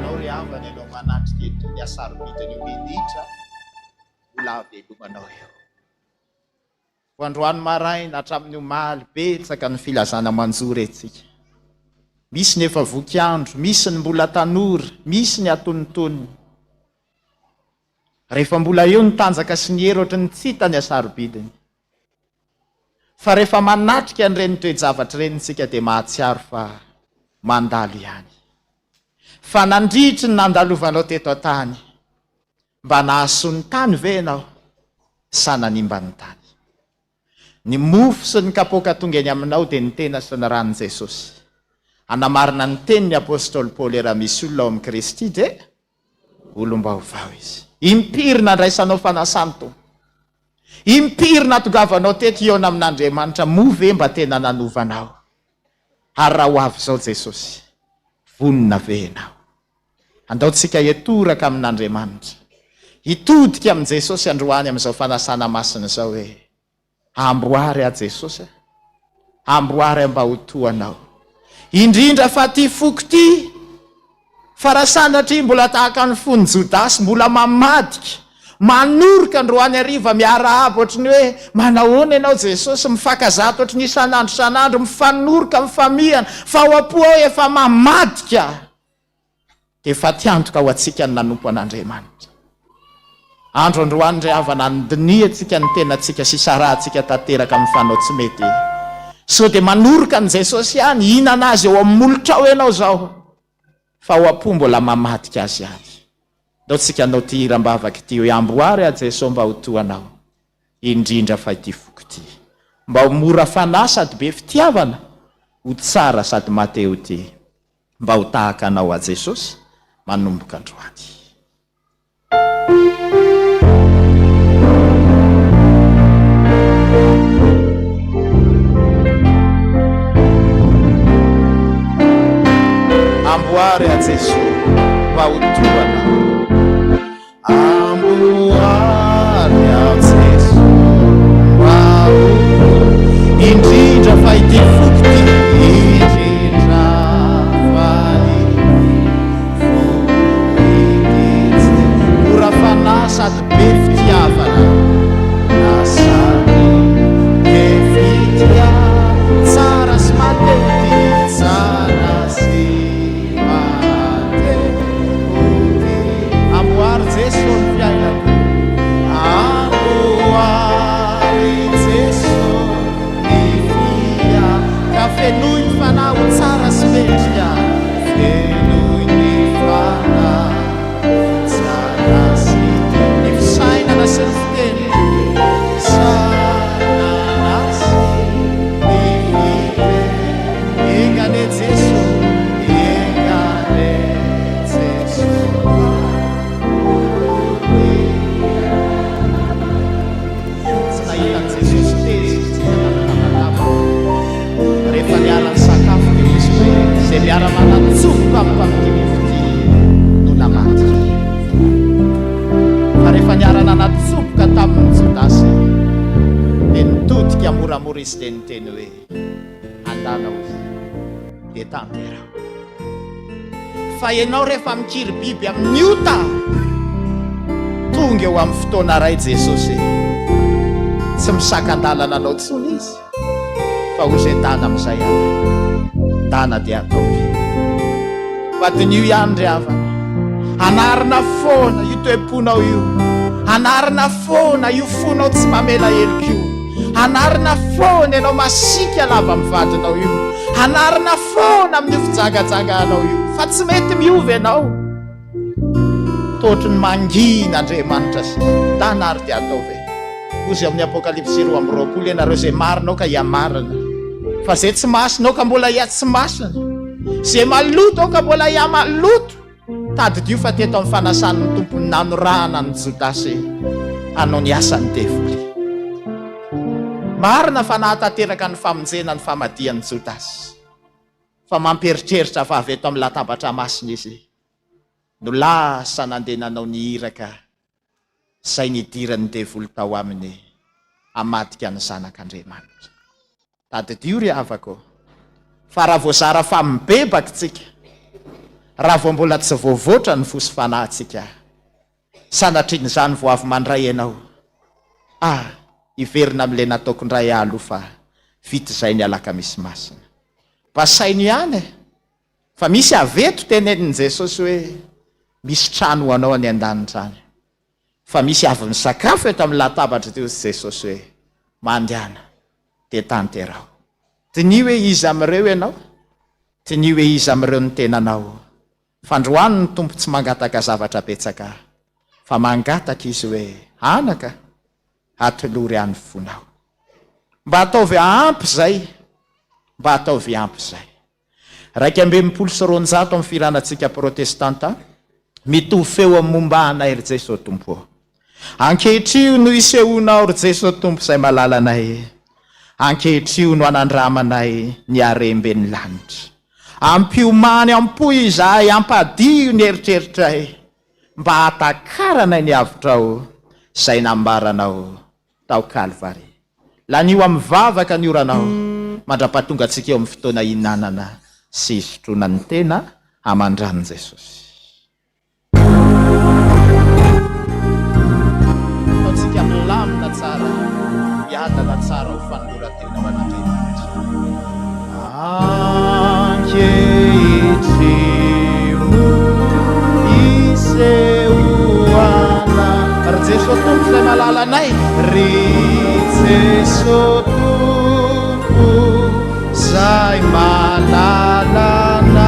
anao ry havany ianao manatrika eto ny asarobidiny minitra ola velomanao eo. Ho androany maraina hatramin'ny omaly betsaka ny filazana manjory etsika. Misy ny efa vokiandro, misy ny mbola tanora, misy ny atonotony. Rehefa mbola eo ny tanjaka sy ny hery ohatry ny tsita ny asarobidiny. Fa rehefa manatrika an'ireny toe-javatra ireny tsika dia mahatsiaro fa mandalo ihany. Fa nandritry ny nandalovanao teto an-tany, mba nahasoa ny tany ve ianao sa nanimba ny tany. Ny mofo sy ny kapoaka tonga eny aminao dia ny tena sy ny ran'i Jesosy. Anamarina ny tenin'ny apôstôly Paoly raha misy olona ao amin'ny Kristy dia olom-baovao izy. Impiry nandraisanao fanasany to. Impiry natongavanao teto eo amin'Andriamanitra, move mba tena nanovanao. Ary raha ho avy izao Jesosy, vonona ve ianao. Andaotsika etoraka amin'Andriamanitra. Hitodika amin' Jesosy androany amin'izao fanasana masina izao hoe amboary a Jesosy, amboary mba ho toanao. Indrindra fa ty foko ty, fa raha sanatria mbola tahaka ny fony Jodasy, mbola mamadika, manoroka androany hariva miara aby ohatry ny hoe manahoana ianao Jesosy, mifakazato ohatry ny isan'andro san'andro, mifanoroka mifamihana, fa ho apoa efa mamadika, dia efa tiantoka ho atsika ny nanompo an'Andriamanitra. Andro androany ndray havana nodiny atsika ny tenatsika sy saratsika tanteraka amin'ny fanao tsy mety. So dia manoroka ny Jesosy ihany, hihinana azy eo amin'ny molotra ao ianao zao, fa ho apo mbola mamadika azy ihany. Ndao tsika anao ty hiram-bavaka ty hoe amboary a Jesosy mba ho toanao, indrindra fa ity foko ty, mba ho mora fanahy sady be fitiavana, ho tsara sady mateo ty, mba ho tahaka anao a Jesosy manomboka androany. Amboary a Jesosy mba ho toanao. Amboary a Jesosy mba ho indrindra fa ity foko ty, indrindra fa ora fanahy sady be fitiavana, na sady be fitiavana, tsara sy mateo ty, tsara sy amboary Jesosy ny fiainako. Amboary Jesosy ny fia, ka fenoy ny fanahy ho tsara sy mendrika, fenoy ny fanahy tsara sy ny fisainana sy ny fiteny, fisainana sy ny fiteny, engane Jesosy, engane Jesosy. Rehefa niala ny sakafo dia misy hoe izay miara-manatsofoka amin'ity no namadika. Fa rehefa niarana natsofoka tamin'ny Jodasy dia nitodika moramora izy dia niteny hoe andalao izy dia tanterao. Fa ianao rehefa mikiry biby amin'ny ota, tonga eo amin'ny fotoana ray Jesosy tsy misaka-dalana anao tsony izy, fa ho izay tana amin'izay ihany, tana dia ataovy. Vadin'io ihany ry havana, anarina foana io toe-ponao io, anarina foana io fonao tsy mamela heloka io, anarina foana ianao masika lava amin'ny vadinao io, anarina foana amin'ny fijagajaganao io, fa tsy mety miovy ianao. Tohatry ny mangina Andriamanitra sy tanary dia ataovy. Ozy amin'ny Apokalipsy 2:20 ianareo izay marinao ka iamarina, fa izay tsy masinao ka mbola ia tsy masina, izay maloto ao ka mbola ia maloto. Tadidio fa teto amin'ny fanasan'ny tompony nanorahana ny Jodasy hanao ny asany devoly. Marina fa nahatanteraka ny famonjena ny famadian'ny Jodasy, fa mamperitreritra fa avy eto amin'ny latabatra masina izy no lasa nandeha nanao ny iraka izay nidirany devoly tao aminy amadika ny zanak'Andriamanitra. Tadidio ry havako, fa raha voazara fa mibebaka tsika, raha vao mbola tsy voavoatra ny fosy fanahintsika sanatriny izany vo avy mandray ianao iverina amin'ilay nataoko ndray alo fa vita izay ny alaka misy masina basainy ihany fa misy aveto tenenin' Jesosy hoe misy trano ho anao any an-danitrany fa misy avy misakafo eto amin'ny latabatra teo sy Jesosy hoe mandehana de tanterao ty ny hoe izy amin'ireo ianao ty ny hoe izy amin'ireo ny tenanao fandroany ny tompo tsy mangataka zavatra betsaka fa mangataka izy hoe anaka atolory any fonao mba ataovy ampy zay mba ataovy ampy zay 220 amin'ny firanantsika protestanta mitovy feo amin'ny momba anay ry Jesosy tompo ankehitrio no isehonao ry Jesosy tompo izay malalanay ankehitrio no anandramanay ny arembe ny lanitra ampiomany ampoy izahay ampadio ny eritreritray mba hatakaranay ny avitrao izay nambaranao tao Kalvary lanio amin'ny vavaka ny oranao mandrapatonga antsika eo amin'ny fotoana hinanana sy isotrona ny tena amandranin Jesosy taontsika milamina tsara miadana tsara ho fanoloran-tena ho an'Andriamanitra ankehitrino isehoana ry Jesosy tompo izay malalanay ry Jesosy tompo zay malalana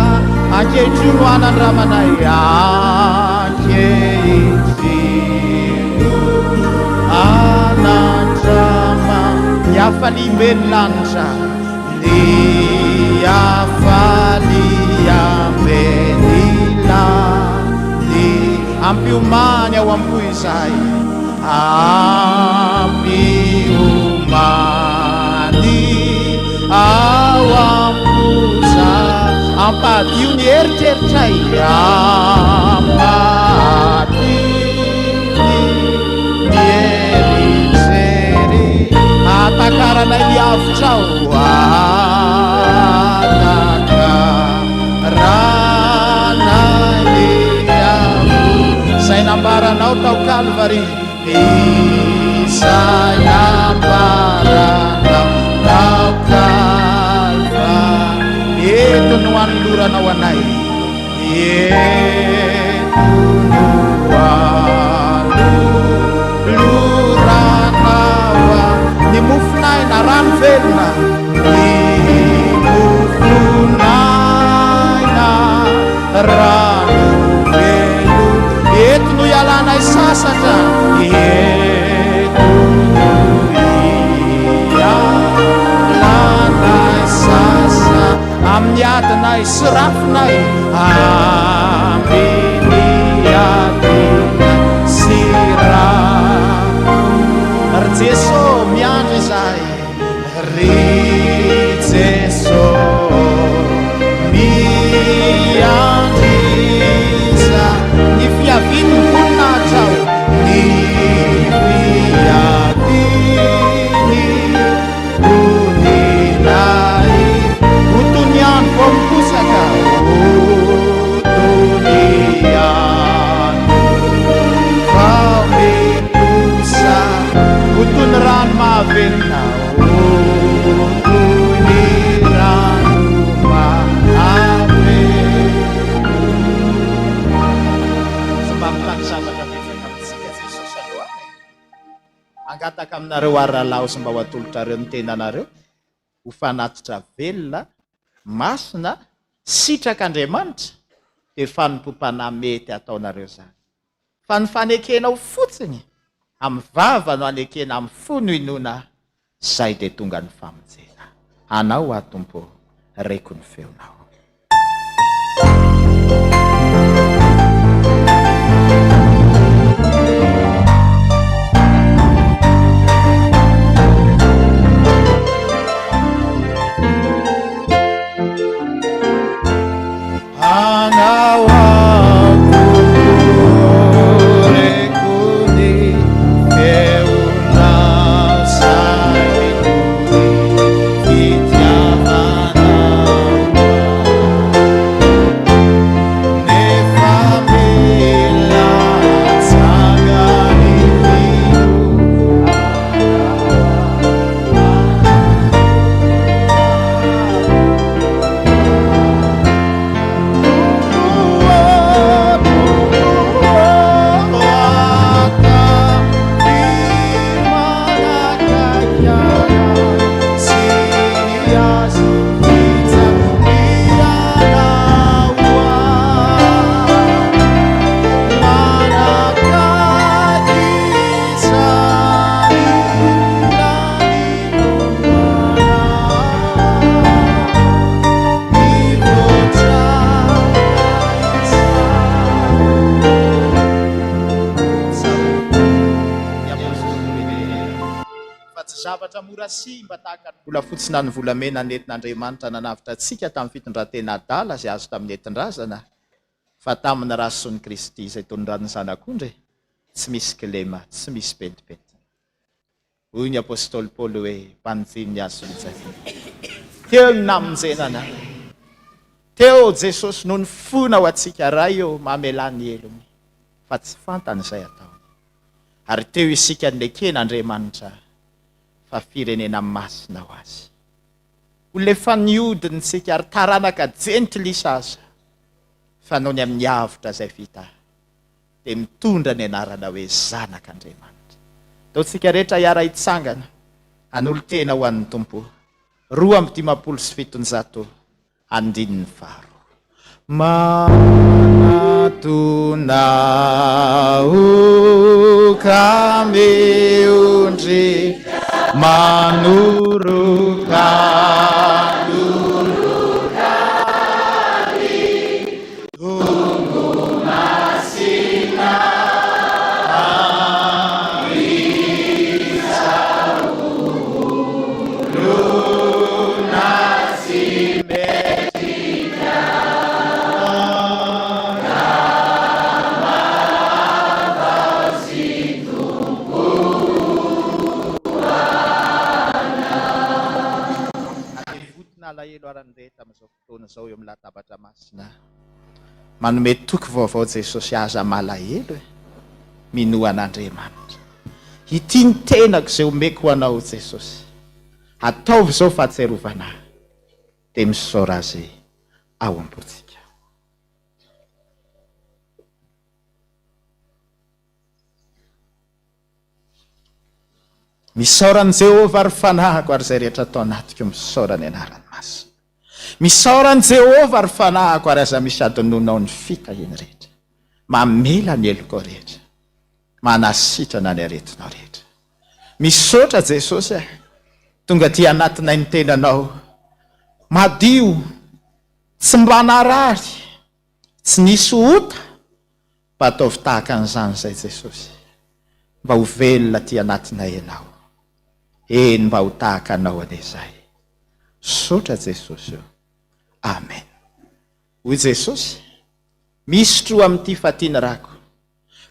ankehitrino anandramanay ankehitrino anandrama ny afalimbeny lanitra ny afaliambeny lany ampiomany ao ampoy izay ampiomany ao ampoza ampadio ny eritreritray ampadio ny eritrery atakaranay ny avitrao atakaranay izay nambaranao tao Kalvary izay nambaranao tao Kalvary eto no anoloranao anay eto no anoloranao ny mofonay na rano velona ny mofonay na rano velona eto no ialanay sasatra eto no ialanay sasa amin'ny adinay sy rafinay amin'ny adinay sy rafo ry Jesosy miandry izay ry Jesosy miandry izay ny fiaviny voninahitra ny fiaviny voninay otony andro vao mikosaka otony andro vao mikosaka otony rano mahavelona otony rano angataka aminareo aralao sy mba ho atolotrareo ny tenanareo ho fanatitra velona masina sitraka Andriamanitra dia fanompom-panahy mety ataonareo zany fa ny fanekenao fotsiny amin'ny vava no anekena amin'ny fo no inona zay dia tonga ny famonjena anao atompo reko ny feonao zavatra mora simba tahaka ny vola fotsina ny volamena nentin'Andriamanitra nanavitra antsika tamin'ny fitondrantena adala izay azo tamin'ny entindrazana, fa tamin'ny rason'ny Kristy izay tondrany zanak'ondry tsy misy kilema, tsy misy pentipenti. Hoy ny apôstôly Paoly hoe mpanjiny azo izay. Teo ny namonjenana. Teo Jesosy no ny fona ho antsika raha eo mamelany elony, fa tsy fantany izay atao. Ary teo isika neken'Andriamanitra fa firenena masina ho azy. Olona efa niodiny tsika ary taranaka jentilisa aza, fa noho ny amin'ny avitra izay vita dia mitondra ny anarana hoe zanak'Andriamanitra. Taontsika rehetra hiara hitsangana hanolo tena ho an'ny Tompo. 2:570 andininy faro. Manatona kami undri manuruka tamin'izao fotoana izao eo amin'ny latabatra masina. Manome toky vaovao Jesosy aza malahelo minoan'Andriamanitra. Ity ny tenako izay omeko ho anao Jesosy. Ataovy izao fahatserovana dia misaora azy ao am-potsika. Misaorany Jehovah ary fanahiko ary izay rehetra atao anatiko misaora ny anarany masina. Misaorany Jehovah ary fanahiko ary aza misy adononao ny fitahiny rehetra. Mamela ny eloko rehetra. Manasitrana ny aretinao rehetra. Misaotra Jesosy tonga ty anatinay ny tenanao. Madio, tsy mba narary, tsy nisy ota, mba ataovy tahaka an'izany izay Jesosy. Mba ho velona ty anatinay ianao. Eny mba ho tahaka anao an'izay. Saotra Jesosy. Amen. Hoy Jesosy, misy tro amin'ity fatiana rako.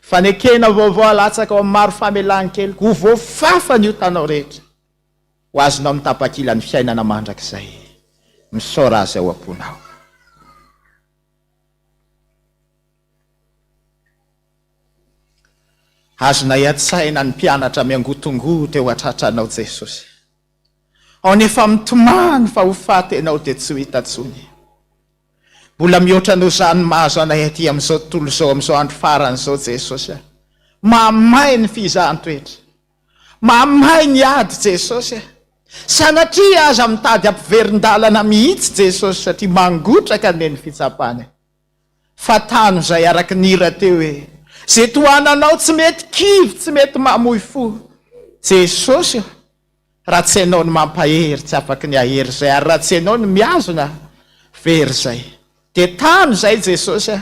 Fanekena vaovao alatsaka ao amin'ny maro famelan-keliko, ho voafafa ny otanao rehetra. Ho azonao mitapakila ny fiainana mandrakizay. Misaora azy ao am-ponao. Azona hiatsaina ny mpianatra miangotongoto eo atratranao Jesosy. Ao nefa mitomany fa ho fatenao dia tsy ho hitantsony. Mbola mihoatra no zany mahazo anay aty amin'izao tontolo izao, amin'izao andro faran'izao Jesosy. Mamay ny fizahan-toetra. Mamay ny ady Jesosy. Sanatria aza mitady ampiverin-dalana mihitsy Jesosy satria mangotraka ny fitsapany. Fa tano izay araky nira teo hoe zay tohananao tsy mety kivy, tsy mety mamoy fo. Jesosy, raha tsy ianao ny mampahery tsy afaky ny ahery izay, ary raha tsy ianao ny miazona very izay. Dia tano izay Jesosy,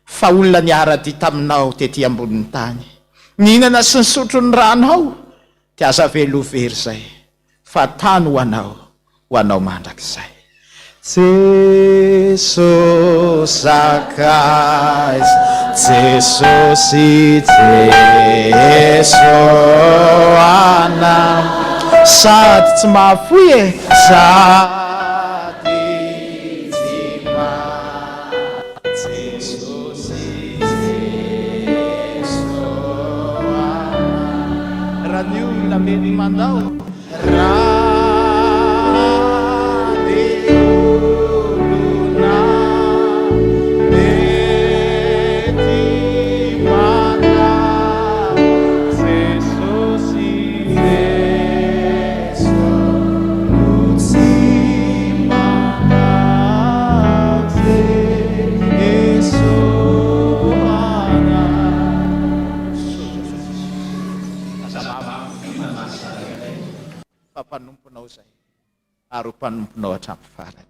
fa olona niara-dia taminao tety ambonin'ny tany. Nihinana sy nisotro ny ranao, dia aza velo very izay. Fa tano ho anao mandrakizay. Jesosy akaiz, Jesosy Jeso anam, sady tsy mahafoy sady tsy Jesosy Jeso anam. Raha ny olona mety mandao mpanomponao zay ary mpanomponao hatramin'ny farany.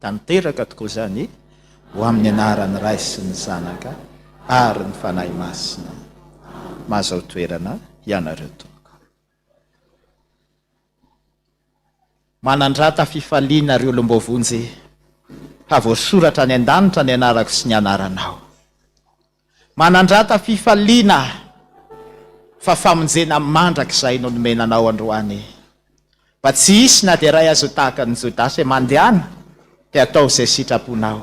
Tanteraka tokoa izany ho amin'ny anaran'ny Ray sy ny Zanaka ary ny Fanahy Masina. Mazao toerana ianareo tompoko. manandrata fifaliana reo lombovonjy havoasoratra ny an-danitra ny anarako sy ny anaranao. Manandrata fifaliana fa famonjena mandrak'izay no nomenanao androany. Fa tsy hisy na dia ray azo tahaka ny Jodasy mandehana dia atao izay sitraponao.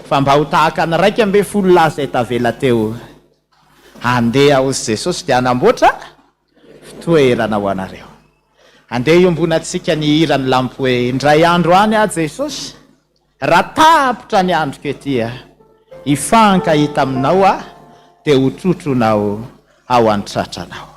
Fa mba ho tahaka ny 12 lahy izay tavela teo, andeha hozy Jesosy dia hanamboatra fitoerana ho anareo. Andeha iombonantsika ny hira ny lampy hoe indray andro any Jesosy, raha tapotra ny andro ketia, hifankahita aminao dia ho trotronao ao an-tratranao.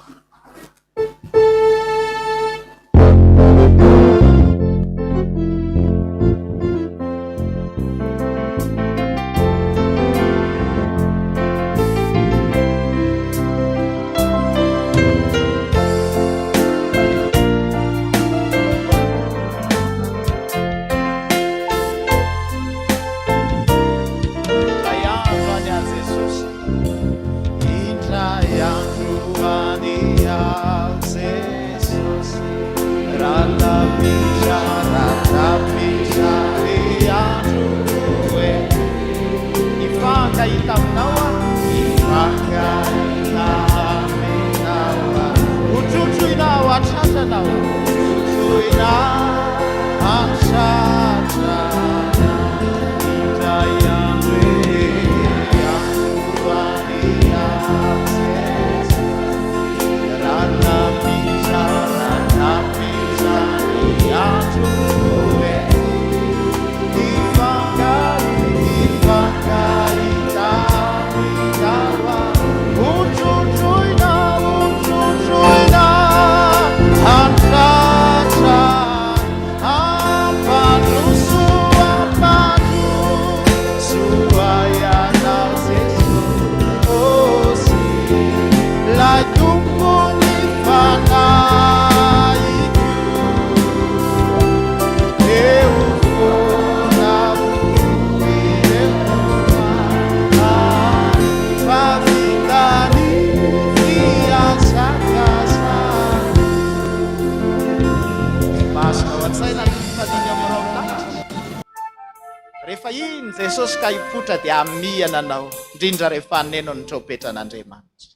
Rehefa iny Jesosy ka hipotra dia amihana anao, indrindra rehefa haneno ny trompetran'Andriamanitra.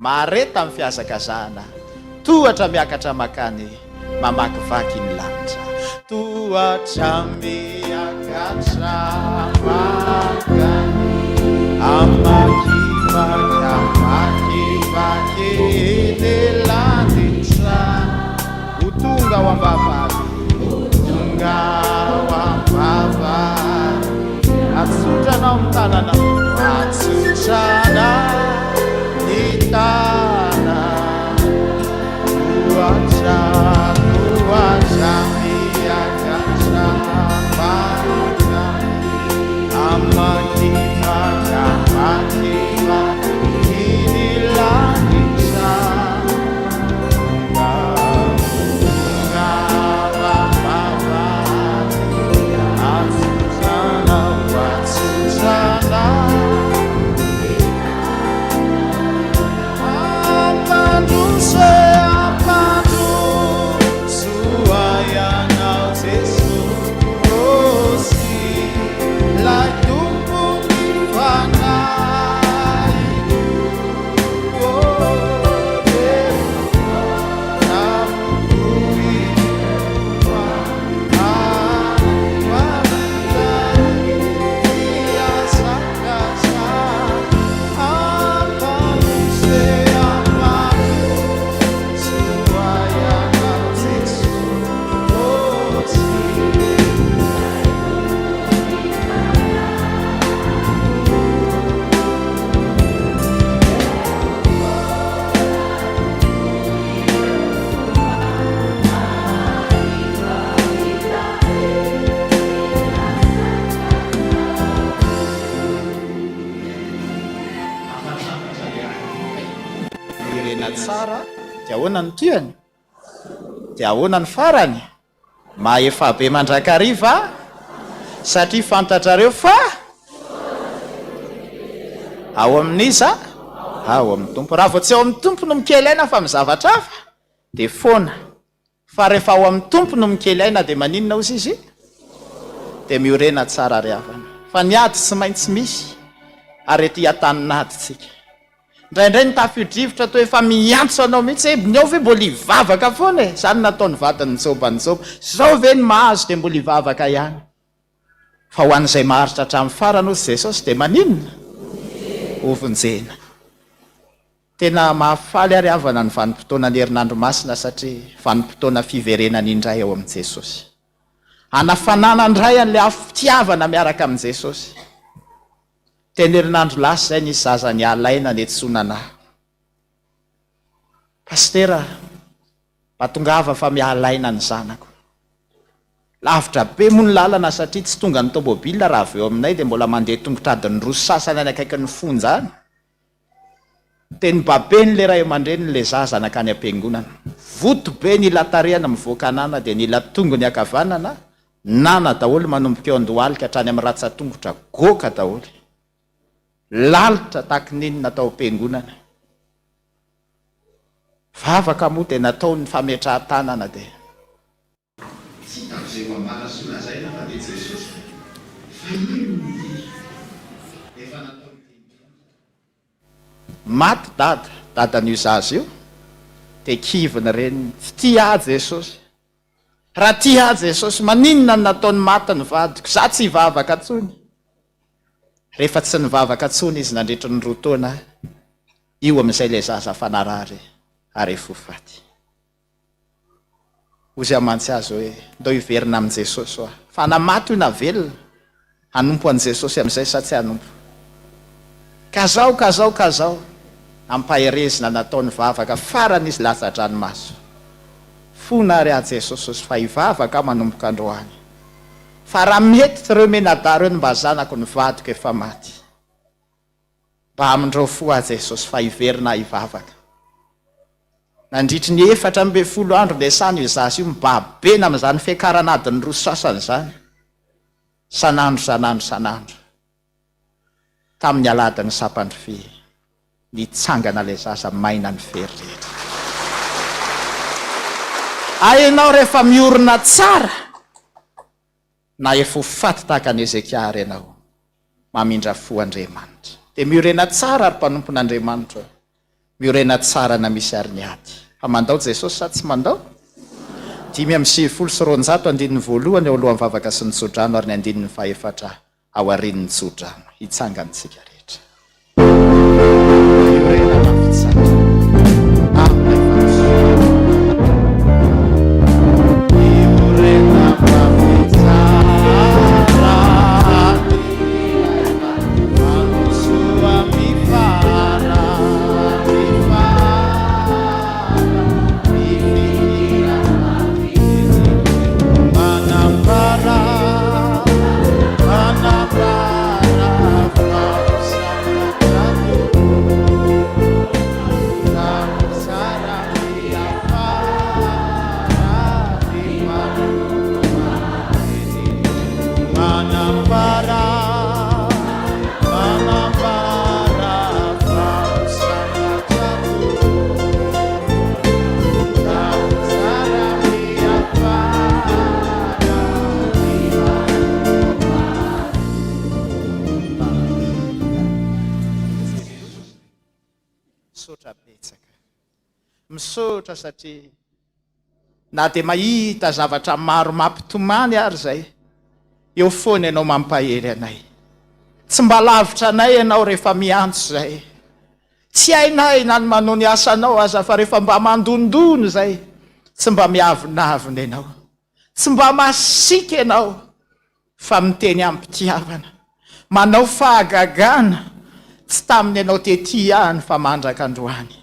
Mareta amin'ny fiazakazahana, tohatra miakatra makany, mamakivaky ny lanitra. Tohatra miakatra makany, amakivaky ny lanitra. Ho tonga ao am-bavary, tonga ao am-bavary. Atsutrana umtanana, atsutrana nitana, tuacha miagacha banga, amakiva inilanisa, tsara dia ahoana ny toany, dia ahoana ny farany, maefa be mandrakariva satria fantatrareo fa ao amin'iza ao amin'ny tompo. Raha vao tsy ao amin'ny tompo no mikelaina fa mizavatra hafa dia foana fa rehefa ao amin'ny tompo no mikely aina dia maninona ozy izy dia miorena tsara ry havana fa ny ady tsy maintsy misy ary ety hataninaditsika indraindray ny tafidrivotra to efa miantso anao mihitsy hoe ny ao ve mbola hivavaka foana e zany nataony vatany joba zao ve ny mahazo dia mbola hivavaka ihany fa ho an'izay maharitra hatramin'ny farany ozy jesosy dia maninona ovonjena tena mahafaly ary havana ny vanim-potoana ny herinandro masina satria vanim-potoana fiverenana indray ao amin'i jesosy anafanana indray an'lay afitiavana miaraka amin'i jesosy teny herinandro lasa zay nisy zaza ny alaina ny etsonana pastera matongava fa mialaina ny zanako lavitra be moa ny lalana satria tsy tonga ny tomobila raha avy eo aminay dia mbola mandeha tongotrady ny roso sasany any akaiky ny fonja any teny babeny le ray aman-dreny le zaza nakany am-piangonana voto be ny latarehana mivoaka nana dia nila tongony akavanana nana daholo manomboka eo andohalika hatrany amin'ny ratsatongotra goka daholo lalitra tahaky niny natao am-piangonana vavaka moa dia natao ny fametrahan-tanana dia maty dadan'io zaza io dia kivina reny tsy tia jesosy raha tia jesosy maninona ny nataony maty ny vadiko za tsy hivavaka tsony rehefa tsy nivavaka tsony izy nandritra ny roa taona io amin'izay le zaza fanarary ary fofaty ozy amantsy azy hoe ndao hiverina amin' jesosy oa fa namaty io na velona hanompo an' jesosy amin'izay sa tsy hanompo kazao ampaherezina nataony vavaka farany izy latsa-dranomaso fona ary a jesosy fa hivavaka manomboka androany fa raha mety ireo menadaro eo ny mba zanako ny vadiko efa maty mba amindreo fo a jesosy fa hiverina hivavaka nandritry ny 14 andro lesany io zaza io mibabena amin'izany fiakaranadiny roa sasany zany sanandro tamin'ny aladiny sapandry fi nitsangana le zaza maina ny fery rehetra ainao rehefa miorina tsara na efa faty tahaka ny Ezekia ianao mamindra fo Andriamanitra dia miorena tsara ary mpanompon'Andriamanitra miorena tsara na misy ary ny ady fa mandao jesosy sa tsy mandao 5:9 eo alohan'ny vavaka sy ny tsodrano ary ny 4 ao arin'ny tsodrano hitsangantsika rehetra miorena mafitsara misotra satria na dia mahita zavatra maro mampitomany ary zay eo foana ianao mampahery anay tsy mba lavitra anay ianao rehefa miantso zay tsy hainay na ny manao ny asanao aza fa rehefa mba mandondono zay tsy mba miavinavina ianao tsy mba masika ianao fa miteny ampitiavana manao fahagagana tsy taminy ianao tety ihany fa mandraka androany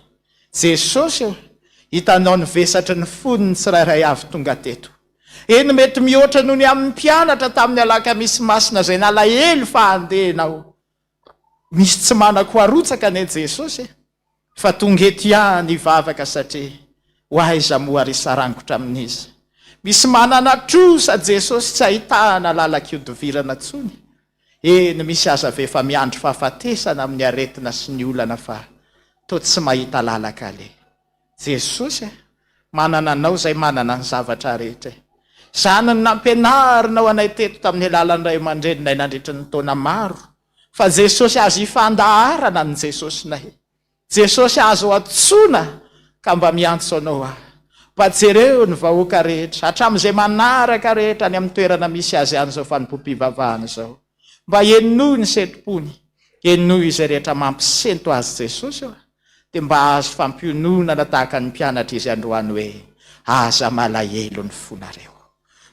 jesosy eo hitanao ny vesatry ny foniny tsirairay avy tonga teto eny mety mihoatra noho ny amin'ny mpianatra tamin'ny alaka misy masina zay nalahelo fa handehanao misy tsy manako arotsaka ny jesosy fa tonga eto ihany hivavaka satria ho aiza moa ary sarangotra amin'izy misy manana trosa jesosy tsy ahitahana lalak'iodovirana tsony eny misy aza ve fa miandro fahafatesana amin'ny aretina sy ny olana fa to tsy mahita lalaka le jesosy manana anao izay manana ny zavatra rehetra. Izany ny nampianarinao anay teto tamin'ny alalan'iray aman-dreninay nandritry ny taona maro, fa Jesosy azo ifandaharana ny Jesosynay. Jesosy azo atsoina ka mba miantso anao aho. Mba jereo ny vahoaka rehetra hatramin'izay manaraka rehetra any amin'ny toerana misy azy an'izao fanompoam-pivavahana izao, mba enoy ny setopony, enoy izay rehetra mampisento azy Jesosy eo, dia mba azo fampiononana tahaka ny mpianatra izy androany hoe aza malahelo ny fonareo.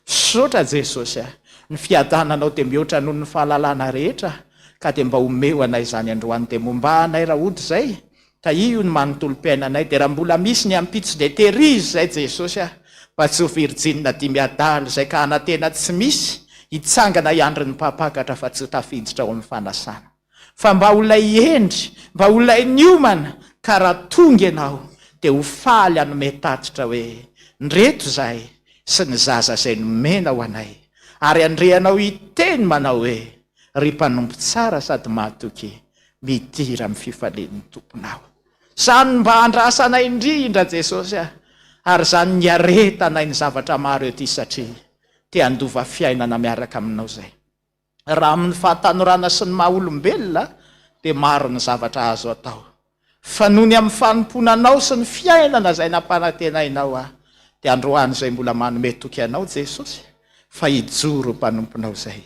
Misaotra Jesosy ny fiadananao dia mihoatra noho ny fahalalana rehetra, ka dia mba omeo anay izany androany, dia momba anay raha ohatra izay ka io ny manontolo-piainanay. Dia raha mbola misy ny ampitso dia terizy izay Jesosy mba tsy ho virjinina 5 adaly izay ka anatena tsy misy hitsangana iandry ny mpapakatra fa tsy ho tafiditra ao amin'ny fanasana, fa mba olay endry, mba olay niomana, ka raha tonga ianao dia ho faly anome tatitra hoe ndreto zahay sy ny zaza izay nomena ho anay, ary andreanao hiteny manao hoe ry mpanompo tsara sady mahatoky, midira amin'ny fifalian'ny tomponao. Izany mba andrasanay indrindra Jesosy ary izany ny aretanay ny zavatra maro ety satria te handova fiainana miaraka aminao izay. Raha amin'ny fahatanorana sy ny maha-olombelona dia maro ny zavatra azo atao, fa noho ny amin'ny fanomponanao sy ny fiainana izay nampanantenainao dia androany izay mbola manome toky anao Jesosy, fa hijoro mpanomponao izay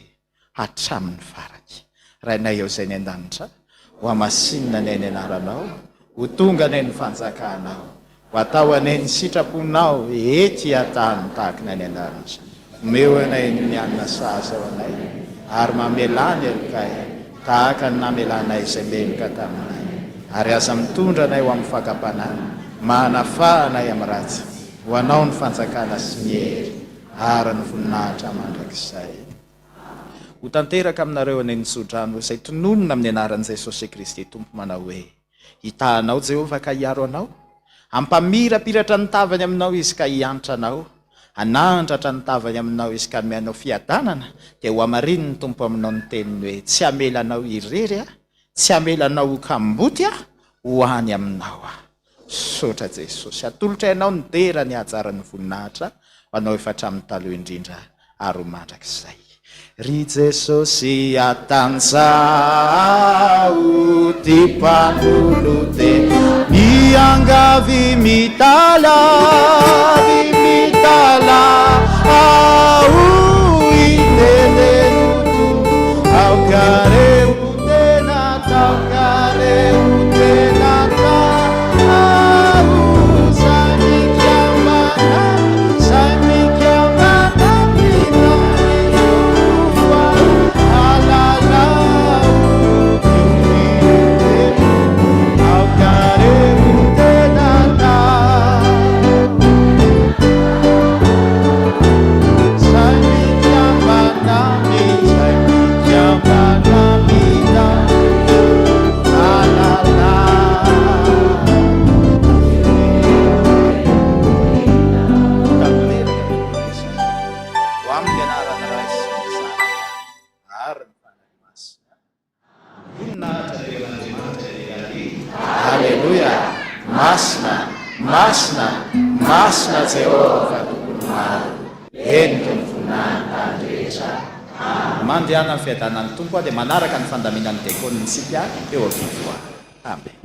hatramin'ny faraky. Rainay eo izay ny an-danitra, ho amasinina ny anaranao, ho tonga ny ny fanjakanao, ho atao anay ny sitraponao ety atany tahaka ny an-danitra. Omeo anay ny mianina saza ao anay, ary mamelany elokay tahaka ny namelanay izay meloka taminay, ary aza mitondra anay ho amin'ny fakapanana, manafahanay amin'ny ratsy, ho anao ny fanjakana sy ny hery ary ny voninahitra mandrakizay. Ho tanteraka aminareo any ny sodrano izay tononona amin'ny anaran'i Jesosy Kristy Tompo manao hoe hitahanao Jehovah ka hiaro anao, hampamirapiratra ny tavany aminao izy ka hiantra anao, hanandratra ny tavany aminao izy ka mianao fiadanana, dia ho amarininy ny Tompo aminao ny teniny hoe tsy hamelanao irery tsy hamelanao ho kamboty ho any aminao Saotra Jesosy, atolotra ianao ny dera ny hajaran'ny voninahitra ho anao efa hatramin'ny taloha indrindra ary ho mandrakizay. Ry Jesosy atanjao ty mpandolo te miangavy mitala au inenenutu au kareu tenata au kareu tenata au sami chiamana vita alala au kareu tenata Haleluya, masna Jehovah Tuhan entong funana desa. Mandiana fiadanan'ny Tompo dia manaraka ny fandaminan'ny diakonisika eo avivoa. Amen.